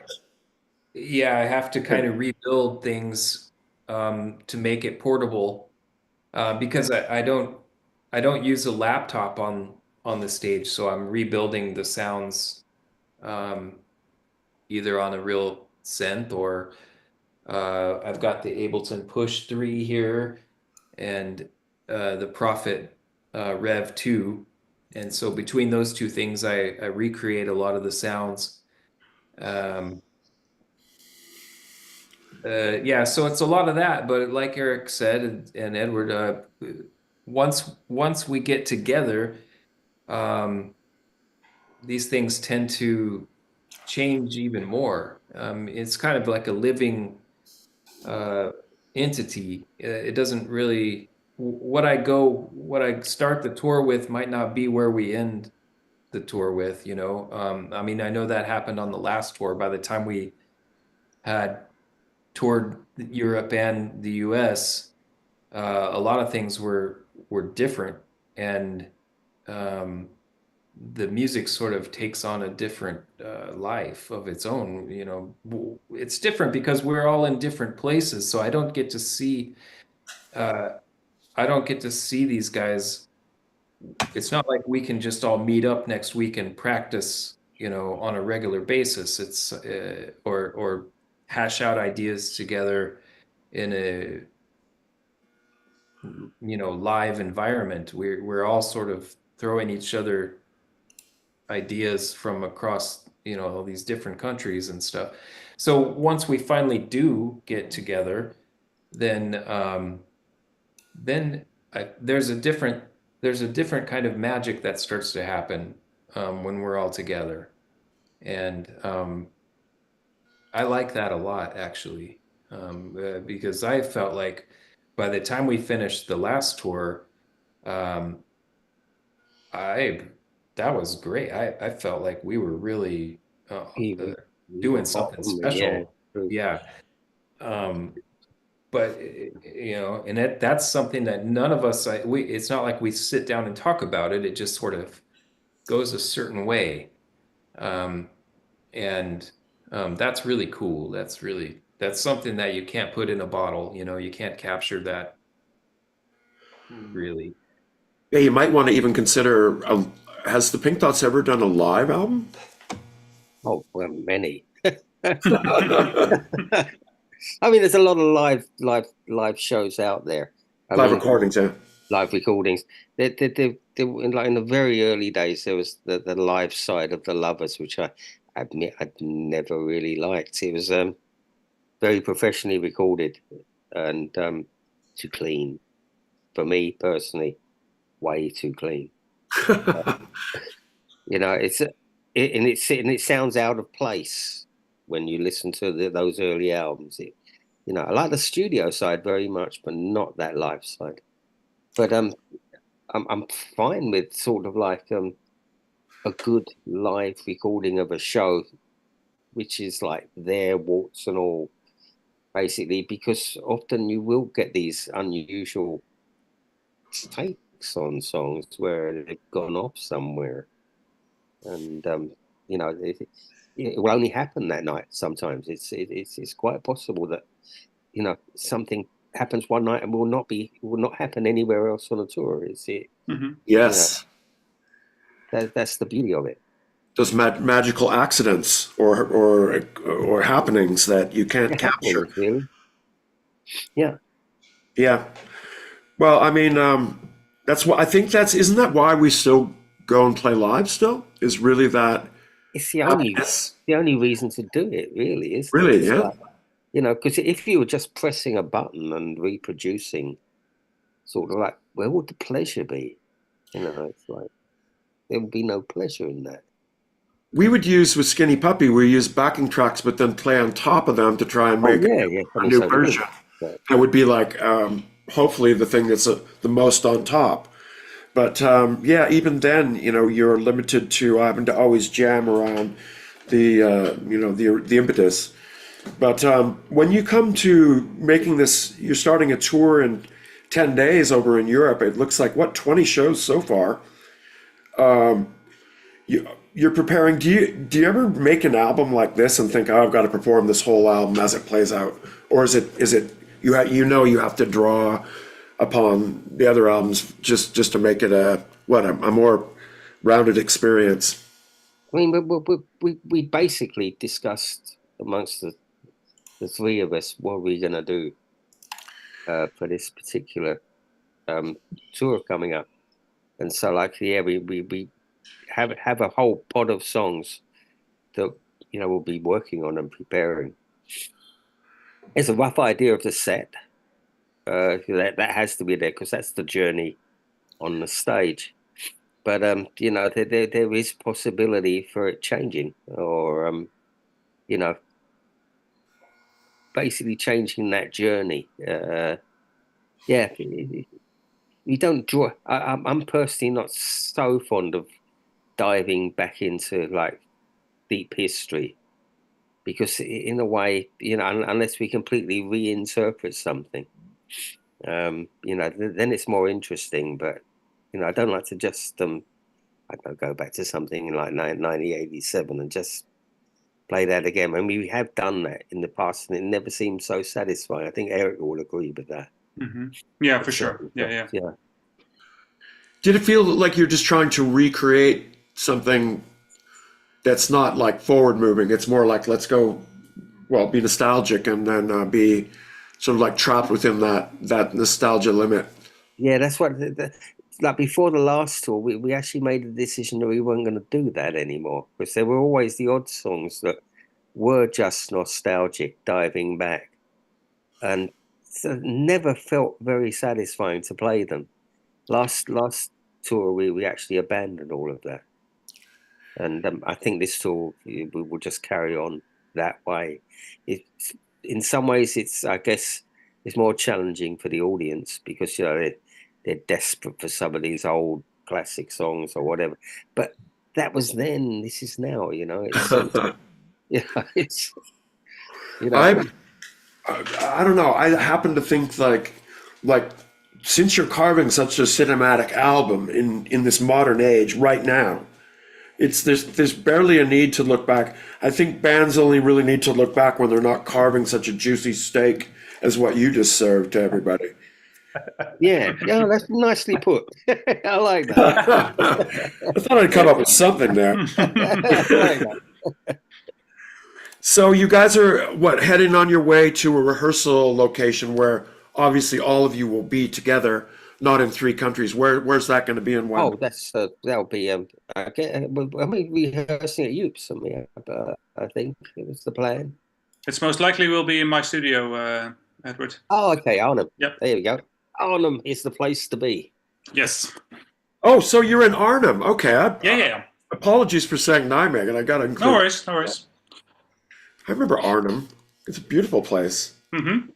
I have to kind of rebuild things to make it portable because I don't use a laptop on the stage, so I'm rebuilding the sounds either on a real synth or I've got the Ableton Push 3 here and the Prophet Rev 2. And so between those two things, I recreate a lot of the sounds. So it's a lot of that. But like Erik said and Edward, once we get together, these things tend to change even more. It's kind of like a living entity. It doesn't really what I start the tour with might not be where we end the tour with, I mean, I know that happened on the last tour. By the time we had toured Europe and the US, a lot of things were different, and the music sort of takes on a different life of its own. It's different because we're all in different places, so I don't get to see these guys. It's not like we can just all meet up next week and practice, on a regular basis. It's or hash out ideas together in a live environment. We're all sort of throwing each other ideas from across all these different countries and stuff. So once we finally do get together, then there's a different kind of magic that starts to happen when we're all together, and I like that a lot, actually, because I felt like by the time we finished the last tour, that was great. I felt like we were really doing something special. Yeah. But and that's something that none of us, it's not like we sit down and talk about it. It just sort of goes a certain way. And that's really cool. That's something that you can't put in a bottle. You can't capture that really. Yeah, you might want to even consider, has the Pink Dots ever done a live album? Oh, well, many. I mean, there's a lot of live shows out there. Live recordings, yeah. Live recordings. Like in the very early days, there was the live side of the Lovers, which I admit I'd never really liked. It was very professionally recorded and too clean for me personally. Way too clean. It sounds out of place when you listen to those early albums. I like the studio side very much, but not that live side. But I'm fine with sort of like a good live recording of a show, which is like their warts and all, basically, because often you will get these unusual takes on songs where they've gone off somewhere, and it will only happen that night. Sometimes it's quite possible that something happens one night and will not happen anywhere else on a tour. Mm-hmm. Yes, that's the beauty of it. Those magical accidents or happenings that you can't capture. Really. Yeah. Well, I mean, that's why I think isn't that why we still go and play live still? is really that It's the happiness. only reason to do it, really, isn't it? Really, It's yeah. like, you know, because if you were just pressing a button and reproducing, sort of like, where would the pleasure be? You know, it's like there would be no pleasure in that. We would use with Skinny Puppy, we use backing tracks, but then play on top of them to try and Oh make yeah, yeah. I a mean, new so do we. version. But That would be like, hopefully, the thing that's the most on top. But yeah, even then, you know, you're limited to having to always jam around the, you know, the impetus. But when you come to making this, you're starting a tour in 10 days over in Europe. It looks like, what, 20 shows so far. You're preparing. Do you ever make an album like this and think, oh, I've got to perform this whole album as it plays out, or is it you know you have to draw upon the other albums just to make it a more rounded experience? I mean, we basically discussed amongst the three of us what we're gonna do for this particular tour coming up, and so like yeah, we have a whole pod of songs that you know we'll be working on and preparing. It's a rough idea of the set. That has to be there because that's the journey on the stage. But you know, there is possibility for it changing, or you know, basically changing that journey. Yeah, we don't draw. I'm personally not so fond of diving back into like deep history because in a way, you know, unless we completely reinterpret something, you know, then it's more interesting. But you know, I don't like to just I don't know, go back to something in like 1987 and just play that again. I mean, we have done that in the past, and it never seems so satisfying. I think Erik will agree with that. Yeah, for sure. Yeah. Did it feel like you're just trying to recreate something that's not like forward moving? It's more like let's go, well, be nostalgic and then be sort of like trapped within that nostalgia limit. Yeah, that's what. Like before the last tour, we actually made the decision that we weren't going to do that anymore because there were always the odd songs that were just nostalgic, diving back, and so it never felt very satisfying to play them. Last tour, we actually abandoned all of that, and I think this tour we will just carry on that way. It's in some ways, I guess it's more challenging for the audience because you know they're desperate for some of these old classic songs or whatever. But that was then. This is now. You know, it's yeah, it's you know. I don't know. I happen to think like since you're carving such a cinematic album in this modern age right now, there's barely a need to look back. I think bands only really need to look back when they're not carving such a juicy steak as what you just served to everybody. Yeah, that's nicely put. I like that. I thought I'd come up with something there. I like that. So you guys are heading on your way to a rehearsal location where obviously all of you will be together, not in three countries. Where's that going to be and when? Oh, that'll be I mean rehearsing at Oops. I mean, I think it was the plan. It's most likely will be in my studio, Edward. Oh, okay, Arnhem. Yep. There we go. Arnhem is the place to be. Yes. Oh, so you're in Arnhem. Okay. Yeah. Apologies for saying Nijmegen. I got to include. No worries. I remember Arnhem. It's a beautiful place. Mm-hmm.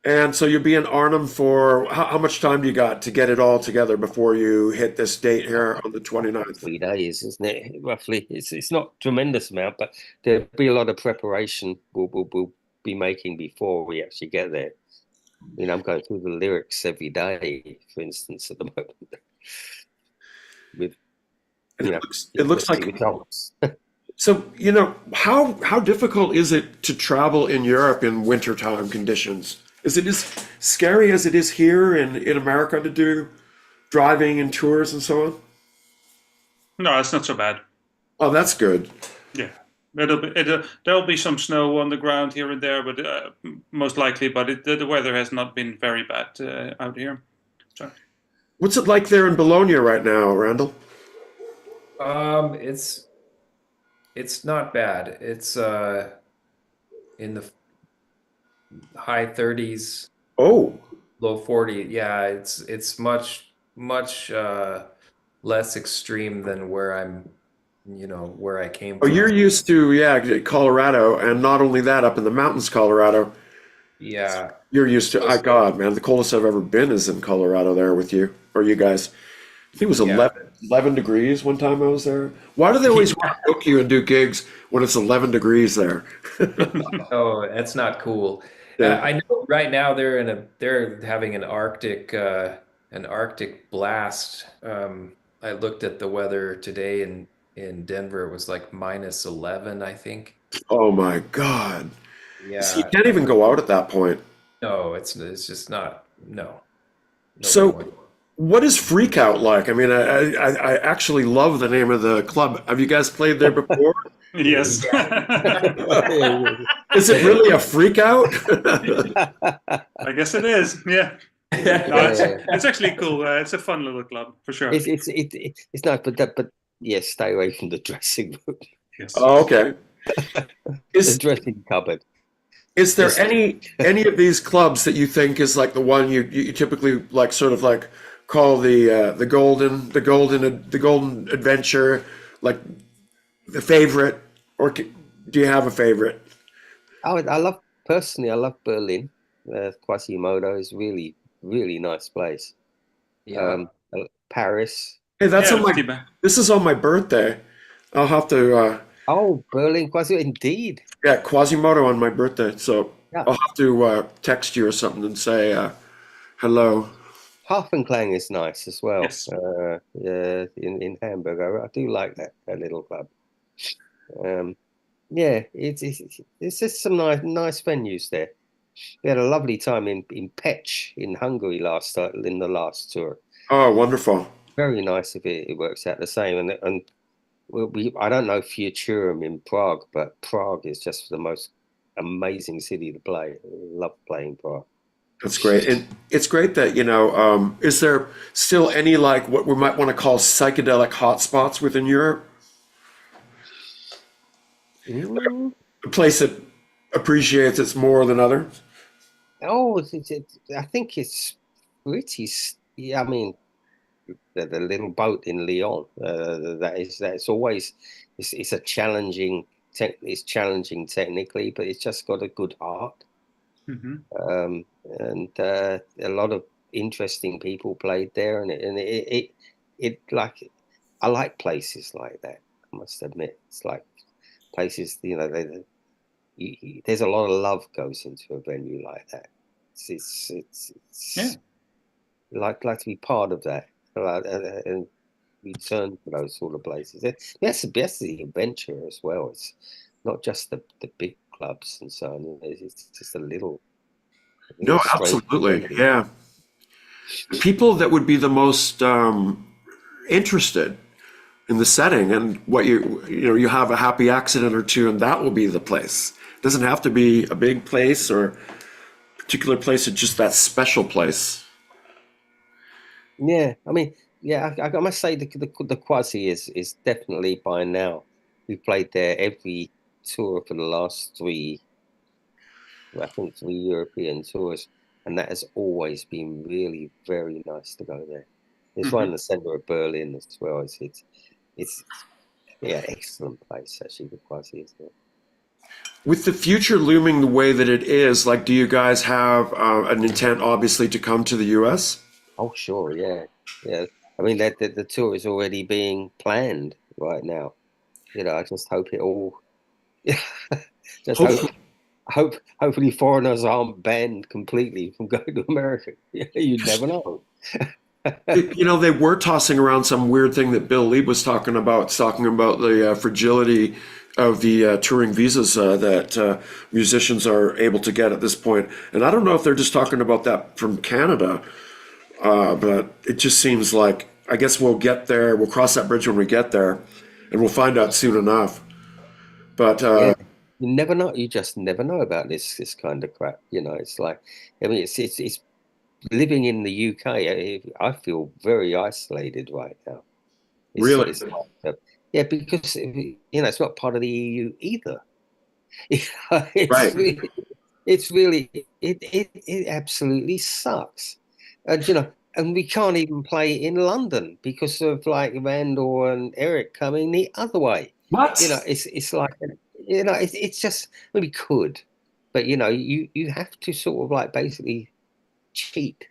And so you'll be in Arnhem for how much time do you got to get it all together before you hit this date here on the 29th? 3 days, isn't it? Roughly. It's not a tremendous amount, but there'll be a lot of preparation we'll be making before we actually get there. I mean, I'm going through the lyrics every day, for instance, at the moment. With it looks like results. so, you know, how difficult is it to travel in Europe in wintertime conditions? Is it as scary as it is here in America to do driving and tours and so on? No, it's not so bad. Oh, that's good. Yeah, there'll be some snow on the ground here and there, but most likely. But the weather has not been very bad out here. So. What's it like there in Bologna right now, Randall? It's not bad. It's in the high 30s, Oh, low 40. Yeah, it's much less extreme than where where I came oh, you're from. used to, yeah, Colorado, and not only that, up in the mountains, Colorado. Yeah. You're used to, I God, man, the coldest I've ever been is in Colorado there with you, or you guys. I think it was Yeah. 11 degrees one time I was there. Why do they always want to book you and do gigs when it's 11 degrees there? Oh, that's not cool. Yeah. I know right now they're having an Arctic blast. I looked at the weather today in Denver. It was like -11, I think. Oh my God. So you Yeah. can't even go out at that point. No, it's just not. No, nobody So went. what is Freak Out like? I mean, I actually love the name of the club. Have you guys played there before? Yes. Is it really a freak out? I guess it is. Yeah. No, it's actually cool. It's a fun little club for sure. It's nice, but yeah, stay away from the dressing room, Yes. Oh, okay. the Is dressing cupboard. is there Yes. any of these clubs that you think is like the one you typically like sort of like call the golden adventure, like the favorite, or do you have a favorite? I love personally. I love Berlin. Quasimodo is really really nice place. Yeah. Paris. Hey, that's on Yeah, my Tiba. this is on my birthday. I'll have to Oh, Berlin, Quasimodo, indeed. yeah, Quasimodo on my birthday. So Yeah, I'll have to text you or something and say hello. Hafenklang is nice as well. Yes. Yeah, in Hamburg, I do like that little club. Yeah, it's just some nice venues there. We had a lovely time in Pech in Hungary in the last tour. Oh, wonderful. Very nice if it works out the same. And I don't know Futurum in Prague, but Prague is just the most amazing city to play. I love playing Prague. That's great. And it's great that, is there still any like what we might want to call psychedelic hotspots within Europe? Mm. A place that appreciates it more than others? Oh, I think it's pretty. Yeah, I mean, the little boat in Lyon. That's always it's a challenging. It's challenging technically, but it's just got a good heart. Hmm. And a lot of interesting people played there, and it like I like places like that. I must admit, it's like places there's a lot of love goes into a venue like that. It's Yeah. like to be part of that, and return to those sort of places. That's the adventure as well. It's not just the big clubs and so on. It's just a little No, strange absolutely. venue. Yeah. The people that would be the most interested in the setting and what you have a happy accident or two and that will be the place. It doesn't have to be a big place or a particular place, it's just that special place. Yeah, I mean, yeah, I must say the Quasi is definitely by now. We played there every tour for the last I think 3 European tours, and that has always been really very nice to go there. It's right in Hmm. the center of Berlin as well. It's yeah, excellent place actually. The Quasi is there. With the future looming the way that it is, like, do you guys have an intent, obviously, to come to the US? Oh, sure, yeah, yeah. I mean that the tour is already being planned right now. I just hope it all. Just Hopefully. hopefully foreigners aren't banned completely from going to America. You never know. They were tossing around some weird thing that Bill Lee was talking about the fragility of the touring visas that musicians are able to get at this point. And I don't know if they're just talking about that from Canada, but it just seems like, I guess we'll get there, we'll cross that bridge when we get there, and we'll find out soon enough. But Yeah, you never know. You just never know about this kind of crap. It's like, I mean, it's living in the UK. I feel very isolated right now. Really? It's yeah, because it's not part of the EU either. It's Right. really, it absolutely sucks. And and we can't even play in London because of like Randall and Erik coming the other way. What? It's like it's just we could, but you have to sort of like basically cheat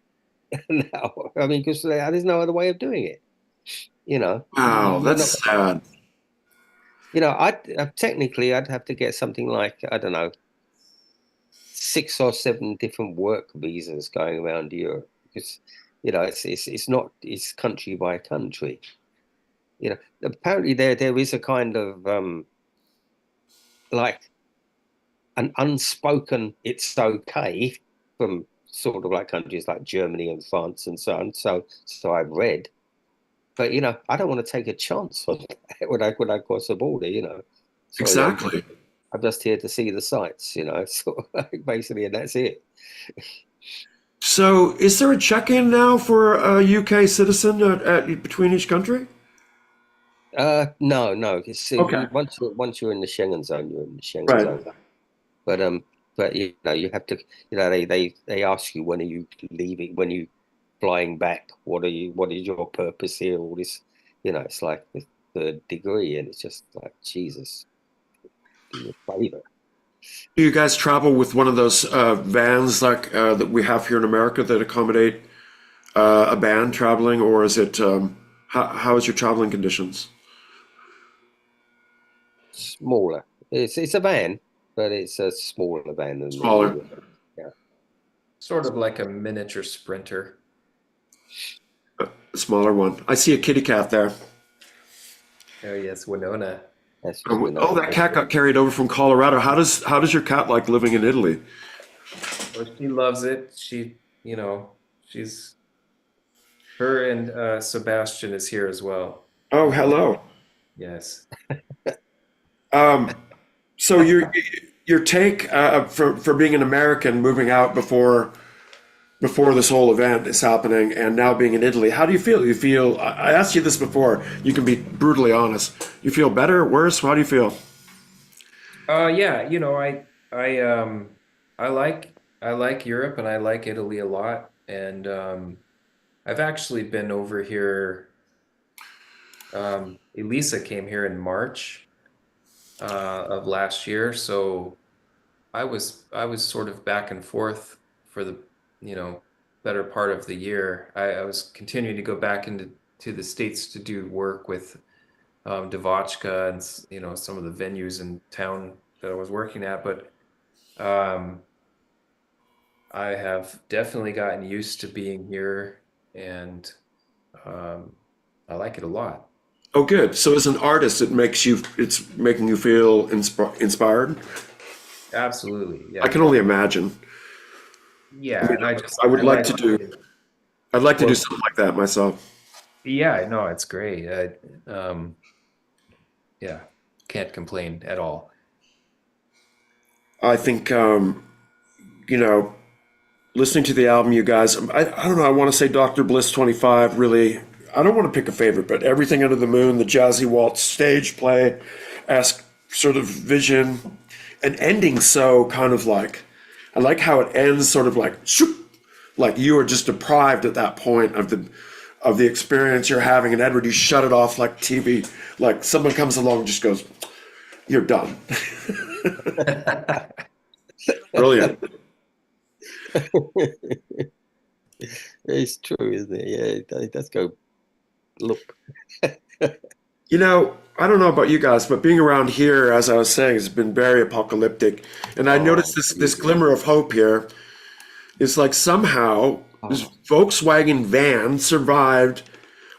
now. I mean, because there's no other way of doing it. Wow, You're not. that's sad. Technically, I'd have to get something like, I don't know, 6 or 7 different work visas going around Europe because it's country by country. Apparently there is a kind of like an unspoken it's okay from sort of like countries like Germany and France and so on. So I've read. But I don't want to take a chance on that when I cross the border. Sorry, Exactly. I'm just here to see the sights. Sort of like basically, and that's it. So, is there a check-in now for a UK citizen between each country? No. It's, Okay. once you're in the Schengen zone, you're in the Schengen Right. zone. But you have to. They ask you when are you leaving, when you flying back. What is your purpose here? All this, it's like the third degree, and it's just like Jesus. Do me a favor. Do you guys travel with one of those vans like that we have here in America that accommodate a band traveling, or is it how is your traveling conditions? Smaller. It's a van, but it's a smaller van than Smaller. Yeah. Sort of like a miniature Sprinter. A smaller one. I see a kitty cat there. Oh yes, Winona. That's what we know. Oh, that cat got carried over from Colorado. How does your cat like living in Italy? Well, she loves it. She's her and Sebastian is here as well. Oh, hello. Yes. So your take for being an American moving out before this whole event is happening and now being in Italy, how do you feel? I asked you this before. You can be brutally honest. You feel better, worse? How do you feel? Yeah, I like Europe and I like Italy a lot. And I've actually been over here. Elisa came here in March of last year, so I was sort of back and forth for the better part of the year. I was continuing to go back to the States to do work with Devotchka and some of the venues in town that I was working at, but um, I have definitely gotten used to being here, and um, I like it a lot. Oh, good. So as an artist, it's making you feel inspired. Absolutely, I yeah, can only imagine. yeah, and I would I like like to do. it. I'd like to do Well, something like that myself. yeah, no, it's great. Yeah, can't complain at all. I think you know, listening to the album, you guys. I don't know. I want to say Dr. Bliss 25. Really, I don't want to pick a favorite, but Everything Under the Moon, the jazzy waltz stage play, esque sort of vision, and ending so kind of like. I like how it ends, sort of like shoop, like you are just deprived at that point of the experience you're having. And Edward, you shut it off like TV. Like someone comes along and just goes, "You're done." Brilliant. It's true, isn't it? Yeah, it does go look. I don't know about you guys, but being around here, as I was saying, has been very apocalyptic. And I noticed Oh, this glimmer of hope here. It's like somehow this oh, Volkswagen van survived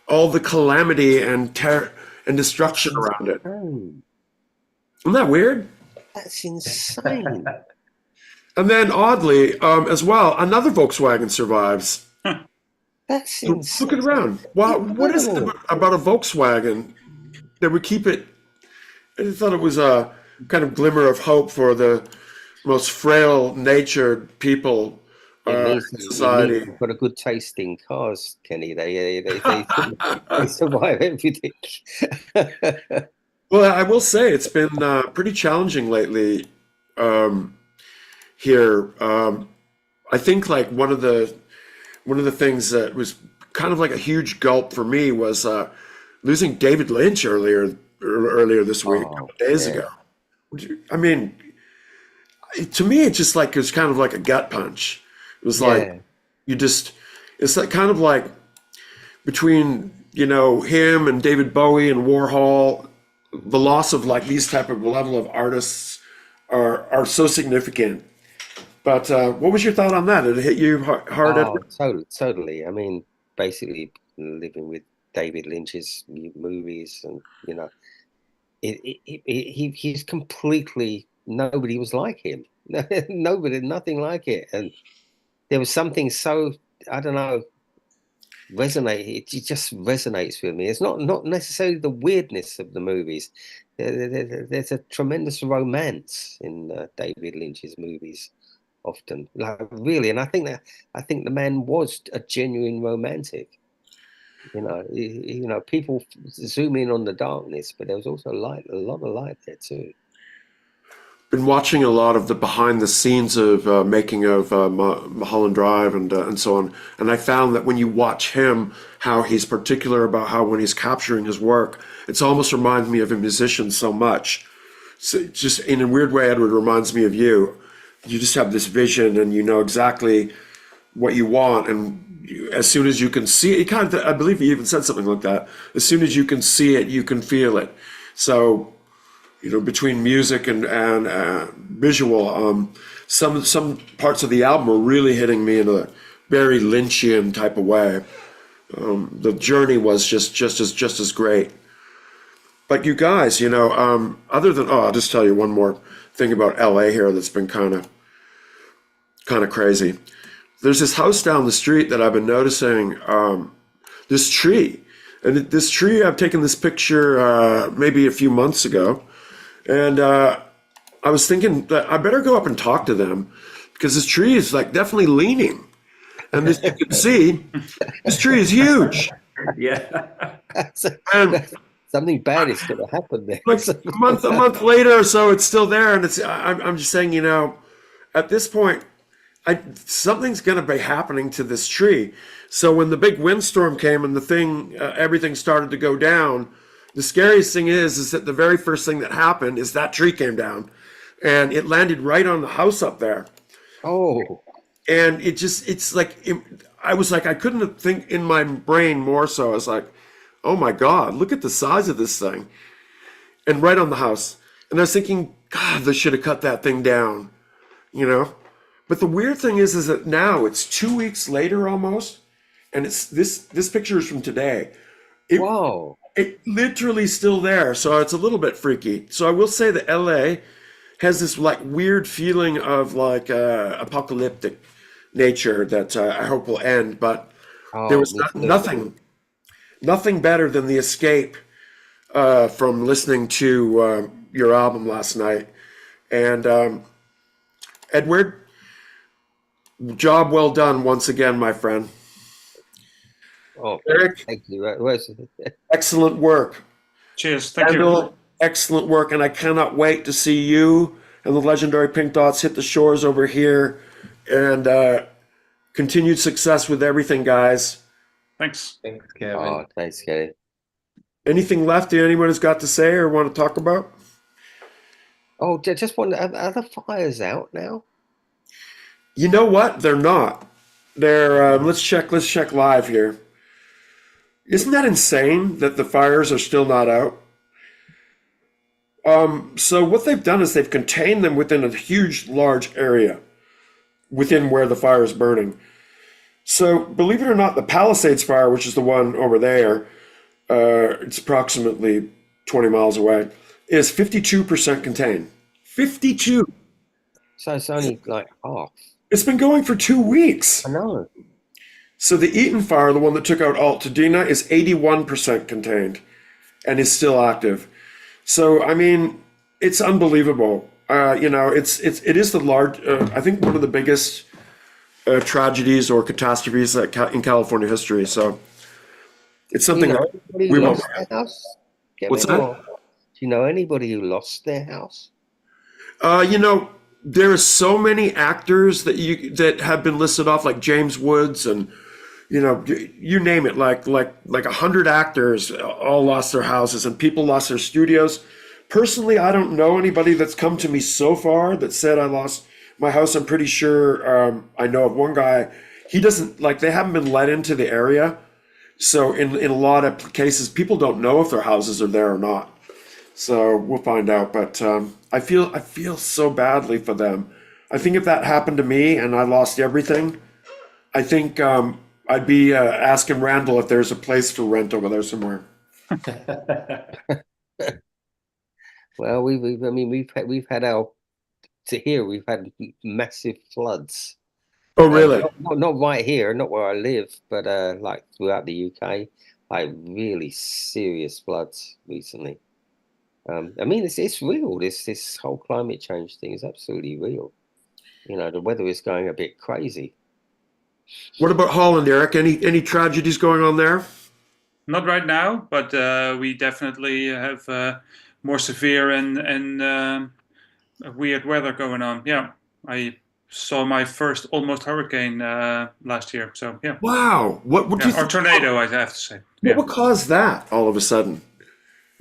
all the calamity and terror and that's destruction around it. insane. Isn't that weird? That's insane. And then oddly, as well, another Volkswagen survives. That's Look it insane. around. Wow, what is it Incredible. about a Volkswagen that would keep it? I just thought it was a kind of glimmer of hope for the most frail natured people It means society. you've got a good taste in cars, Kenny. They survive everything. Well, I will say it's been pretty challenging lately here. I think like one of the things that was kind of like a huge gulp for me was losing David Lynch earlier this week, a couple days ago. I mean, to me, it just like it was kind of like a gut punch. It was like it's like kind of like between him and David Bowie and Warhol, the loss of like these type of level of artists are so significant. But what was your thought on that? Did it hit you hard? Totally. I mean, basically living with David Lynch's movies, and he's completely, nobody was like him. Nothing like it. And there was something so, I don't know, it just resonates with me. It's not necessarily the weirdness of the movies. There's a tremendous romance in David Lynch's movies. Often, like really, and I think the man was a genuine romantic. People zoom in on the darkness, but there was also light, a lot of light there too. Been watching a lot of the behind the scenes of making of Mulholland Drive and so on, and I found that when you watch him, how he's particular about how when he's capturing his work, it's almost reminds me of a musician so much. So just in a weird way, Edward reminds me of you. You just have this vision and you know exactly what you want, and as soon as you can see it, I believe he even said something like that. As soon as you can see it, you can feel it. So, between music and visual, some parts of the album are really hitting me in a very Lynchian type of way. The journey was just as great. But you guys, other than I'll just tell you one more thing about LA here that's been kind of crazy. There's this house down the street that I've been noticing, this tree. And this tree, I've taken this picture maybe a few months ago. And I was thinking that I better go up and talk to them because this tree is like definitely leaning. And as you can see, this tree is huge. Yeah. And something bad is going to happen there. Like a month later or so, it's still there, and I'm just saying, at this point, something's going to be happening to this tree. So when the big windstorm came and everything started to go down, the scariest thing is that the very first thing that happened is that tree came down, and it landed right on the house up there. Oh. And I was like, I couldn't think in my brain more so. I was like, oh my God, look at the size of this thing. And right on the house. And I was thinking, God, they should have cut that thing down, But the weird thing is that now it's 2 weeks later almost. And it's this picture is from today. Whoa. It literally still there. So it's a little bit freaky. So I will say that LA has this like weird feeling of like apocalyptic nature that I hope will end. But there was nothing better than the escape from listening to your album last night. And Edward, job well done once again, my friend. Oh, Erik, thank you. excellent work. Cheers. Thank Randall, you. excellent work. And I cannot wait to see you and the legendary Pink Dots hit the shores over here. And continued success with everything, guys. Thanks. Thanks, Kevin. Oh, thanks, Kenny. Anything left that anyone has got to say or want to talk about? Oh, just wonder, are the fires out now? You know what? They're not. They're let's check live here. Isn't that insane that the fires are still not out? So what they've done is they've contained them within a huge, large area within where the fire is burning. So believe it or not, the Palisades fire, which is the one over there, it's approximately 20 miles away, is 52% contained. 52. So it's only like half. It's been going for 2 weeks. I know. So the Eaton fire, the one that took out Altadena, is 81% contained and is still active. So, I mean, it's unbelievable. It is the large, I think one of the biggest tragedies or catastrophes in California history. So it's Do you something know that anybody we who won't. lost their house? What's Kevin, that? or do you know anybody who lost their house? You know, there are so many actors that have been listed off, like James Woods, and you know, you name it, like 100 actors all lost their houses, and people lost their studios. Personally, I don't know anybody that's come to me so far that said I lost my house. I'm pretty sure I know of one guy. He doesn't like they haven't been let into the area, so in a lot of cases, people don't know if their houses are there or not. So we'll find out. But I feel so badly for them. I think if that happened to me and I lost everything, I think I'd be asking Randall if there's a place for rent over there somewhere. Well, I mean, we've had we've had massive floods. Oh, really? Not right here, not where I live, but like throughout the UK, like really serious floods recently. I mean, it's real. This whole climate change thing is absolutely real. You know, the weather is going a bit crazy. What about Holland, Erik? Any tragedies going on there? Not right now, but we definitely have more severe and weird weather going on. Yeah, I saw my first almost hurricane last year. So yeah, Wow. What do you or think? tornado, I have to say. What Yeah. would cause that all of a sudden?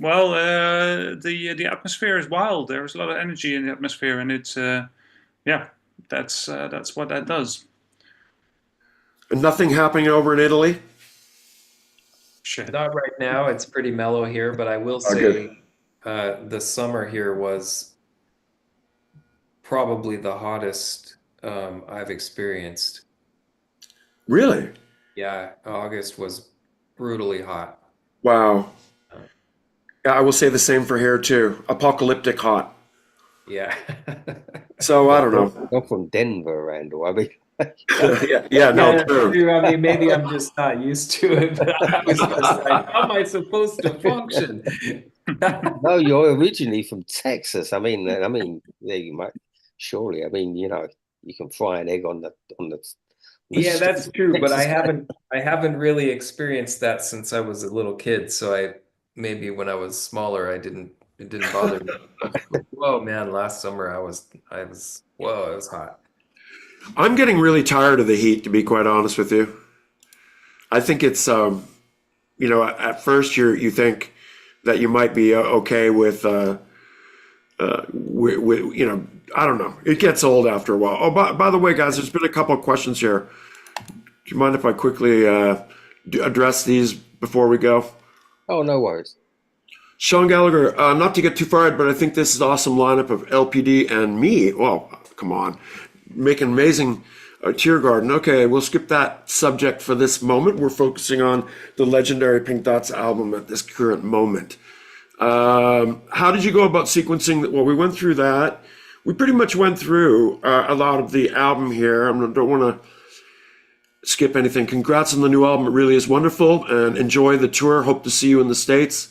Well, the atmosphere is wild. There's a lot of energy in the atmosphere, and it's yeah, that's what that does. And nothing happening over in Italy? Shit. Not right now. It's pretty mellow here, but I will Oh, good. say the summer here was probably the hottest I've experienced. Really? Yeah, August was brutally hot. Wow. Yeah, I will say the same for here too. Apocalyptic hot. Yeah. So I don't know. Not from Denver, Randall. I mean, Yeah, no, Yeah, true. true. I mean, maybe I'm just not used to it, but I was just like, how am I supposed to function? no, you're originally from Texas. I mean, yeah, you might surely. I mean, you know, you can fry an egg on the Yeah, that's true, but Texas. I haven't really experienced that since I was a little kid. So maybe when I was smaller, it didn't bother me. Whoa, man, last summer whoa, it was hot. I'm getting really tired of the heat, to be quite honest with you. I think it's you know, at first you think that you might be okay with you know, I don't know. It gets old after a while. Oh, by the way, guys, there's been a couple of questions here. Do you mind if I quickly address these before we go? Oh, no worries. Sean Gallagher, not to get too far, but I think this is an awesome lineup of LPD and me. Well, come on, making amazing Tear Garden. Okay, we'll skip that subject for this moment. We're focusing on the legendary Pink Dots album at this current moment. How did you go about sequencing? Well, we went through that. We pretty much went through a lot of the album here. I don't want to skip anything. Congrats on the new album. It really is wonderful, and enjoy the tour. Hope to see you in the States.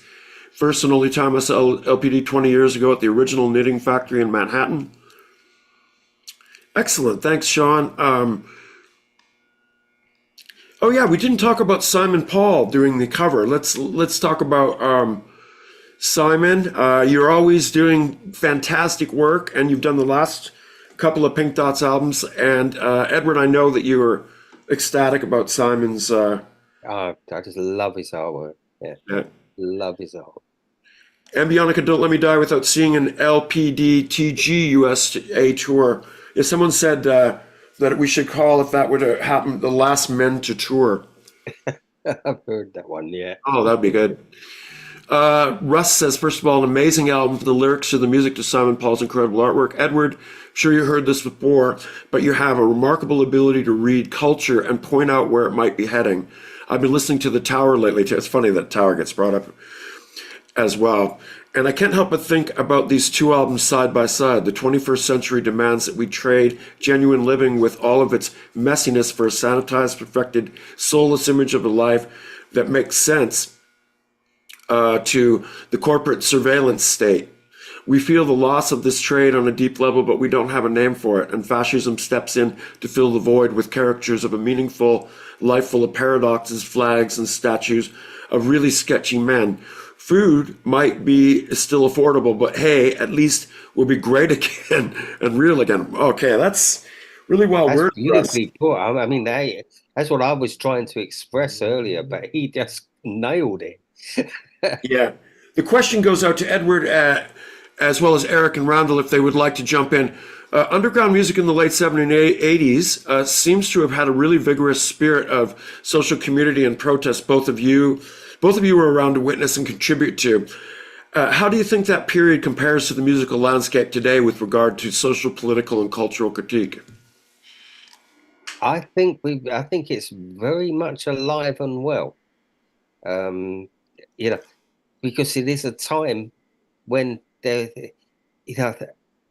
First and only time I saw LPD 20 years ago at the original knitting factory in Manhattan. Excellent. Thanks, Sean. Oh yeah, we didn't talk about Simon Paul doing the cover. Let's talk about Simon. You're always doing fantastic work, and you've done the last couple of Pink Dots albums. And Edward, I know that you were ecstatic about Simon's. I just love his artwork. Yeah, love his artwork. And Bionica, don't let me die without seeing an LPD TG USA tour. If someone said that we should call, if that were to happen, the Last Men to Tour. I've heard that one, yeah. Oh, that'd be good. Russ says, first of all, an amazing album for the lyrics to the music to Simon Paul's incredible artwork. Edward, I'm sure you heard this before, but you have a remarkable ability to read culture and point out where it might be heading. I've been listening to The Tower lately, too. It's funny that Tower gets brought up as well. And I can't help but think about these two albums side by side. The 21st century demands that we trade genuine living with all of its messiness for a sanitized, perfected, soulless image of a life that makes sense to the corporate surveillance state. We feel the loss of this trade on a deep level, but we don't have a name for it. And fascism steps in to fill the void with caricatures of a meaningful life full of paradoxes, flags, and statues of really sketchy men. Food might be still affordable, but hey, at least we'll be great again and real again. Okay, that's really well That's worded. beautifully put. I mean, that's what I was trying to express earlier, but he just nailed it. Yeah. The question goes out to Edward, as well as Erik and Randall, if they would like to jump in. Underground music in the late 70s and 80s seems to have had a really vigorous spirit of social community and protest. Both of you were around to witness and contribute to. How do you think that period compares to the musical landscape today with regard to social, political, and cultural critique? I think it's very much alive and well. You know, because it is a time when there,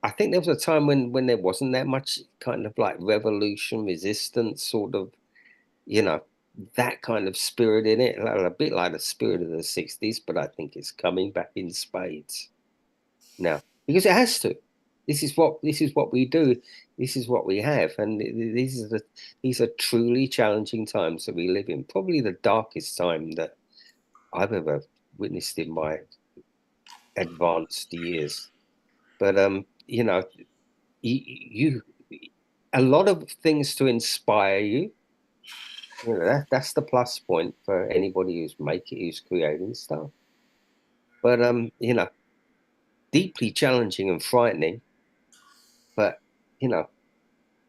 I think there was a time when there wasn't that much kind of like revolution, resistance, sort of, that kind of spirit in it, a bit like the spirit of the 60s, but I think it's coming back in spades now because it has to. This is what we do. This is what we have, and these are truly challenging times that we live in. Probably the darkest time that I've ever witnessed in my advanced years. But you a lot of things to inspire you. That's the plus point for anybody who's creating stuff. But deeply challenging and frightening. But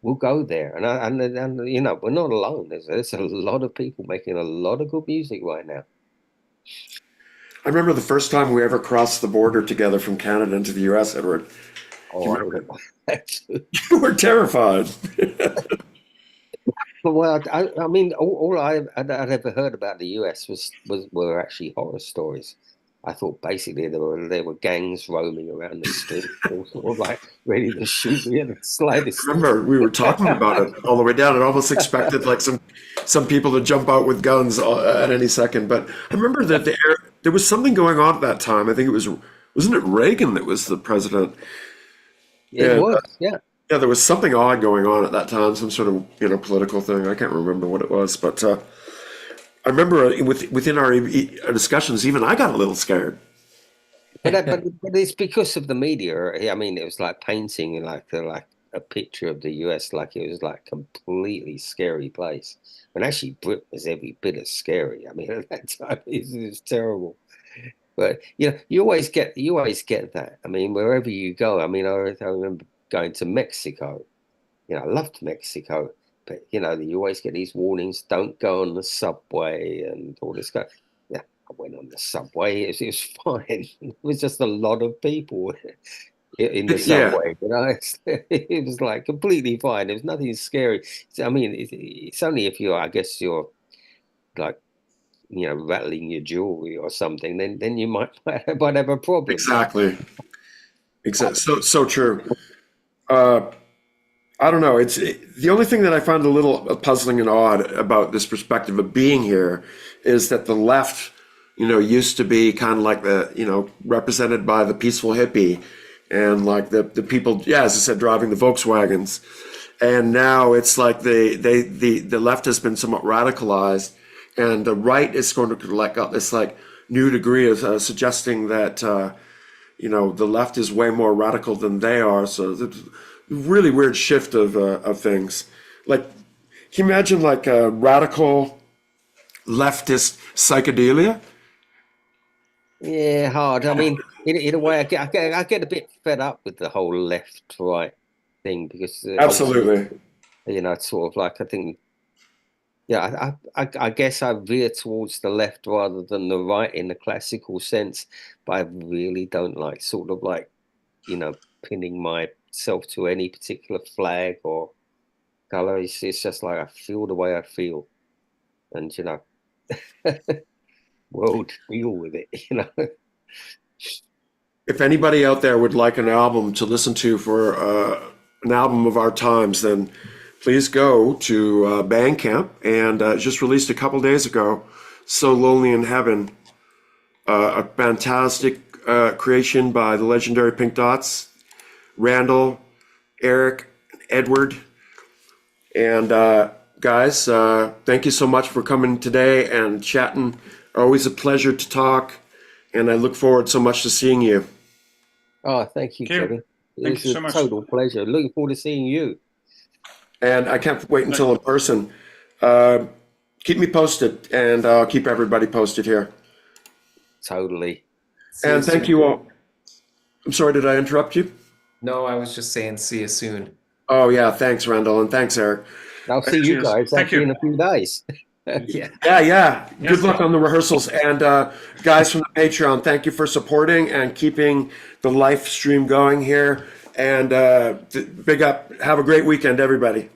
we'll go there, and we're not alone. There's a lot of people making a lot of good music right now. I remember the first time we ever crossed the border together from Canada into the US, Edward. Oh, I would have liked that too. You were terrified. Well, I mean, all I'd ever heard about the US were actually horror stories. I thought basically there were gangs roaming around the street, all sort of like ready to shoot me at the slightest. I remember we were talking about it all the way down. I almost expected like some people to jump out with guns at any second. But I remember that there was something going on at that time. I think wasn't it Reagan that was the president? It was, yeah. Yeah, there was something odd going on at that time, some sort of political thing. I can't remember what it was, but I remember within our discussions, even I got a little scared. But it's because of the media. I mean, it was like painting like a picture of the US like it was like a completely scary place. And actually, Britain was every bit as scary. I mean, at that time it was terrible. But you always get that. I mean, wherever you go. I mean, I remember going to Mexico. I loved Mexico. But, you always get these warnings, don't go on the subway and all this stuff. Yeah, I went on the subway. It was fine. It was just a lot of people in the subway. It was like completely fine. There was nothing scary. I mean, it's only if I guess you're like, rattling your jewelry or something, then you might have a problem. Exactly. So true. I don't know. The only thing that I find a little puzzling and odd about this perspective of being here is that the left, used to be kind of like represented by the peaceful hippie and like the people, as I said, driving the Volkswagens. And now it's like the left has been somewhat radicalized, and the right is going to like got this like new degree of suggesting that the left is way more radical than they are. So it's a really weird shift of things. Like, can you imagine like a radical leftist psychedelia? Yeah, hard. I mean, in a way, I get a bit fed up with the whole left-right thing because Absolutely. It's sort of like I think. Yeah, I guess I veer towards the left rather than the right in the classical sense, but I really don't like sort of like, pinning myself to any particular flag or color. It's just like I feel the way I feel, and world deal with it. If anybody out there would like an album to listen to for an album of our times, then please go to Bandcamp, and just released a couple days ago, So Lonely in Heaven, a fantastic creation by the legendary Pink Dots, Randall, Erik, Edward. And guys, thank you so much for coming today and chatting. Always a pleasure to talk. And I look forward so much to seeing you. Oh, thank you, Thank you. Kevin. Thank It's you a so much. total pleasure. Looking forward to seeing you. And I can't wait until in person. Keep me posted, and I'll keep everybody posted here. Totally. See you And thank soon. you all. I'm sorry, did I interrupt you? No, I was just saying see you soon. Oh, yeah. Thanks, Randall, and thanks, Erik. I'll see you Cheers. guys Thank actually you. in a few days. Yeah. Yeah, yeah. Yes, Good luck on the rehearsals. And guys from the Patreon, thank you for supporting and keeping the live stream going here. And big up. Have a great weekend, everybody.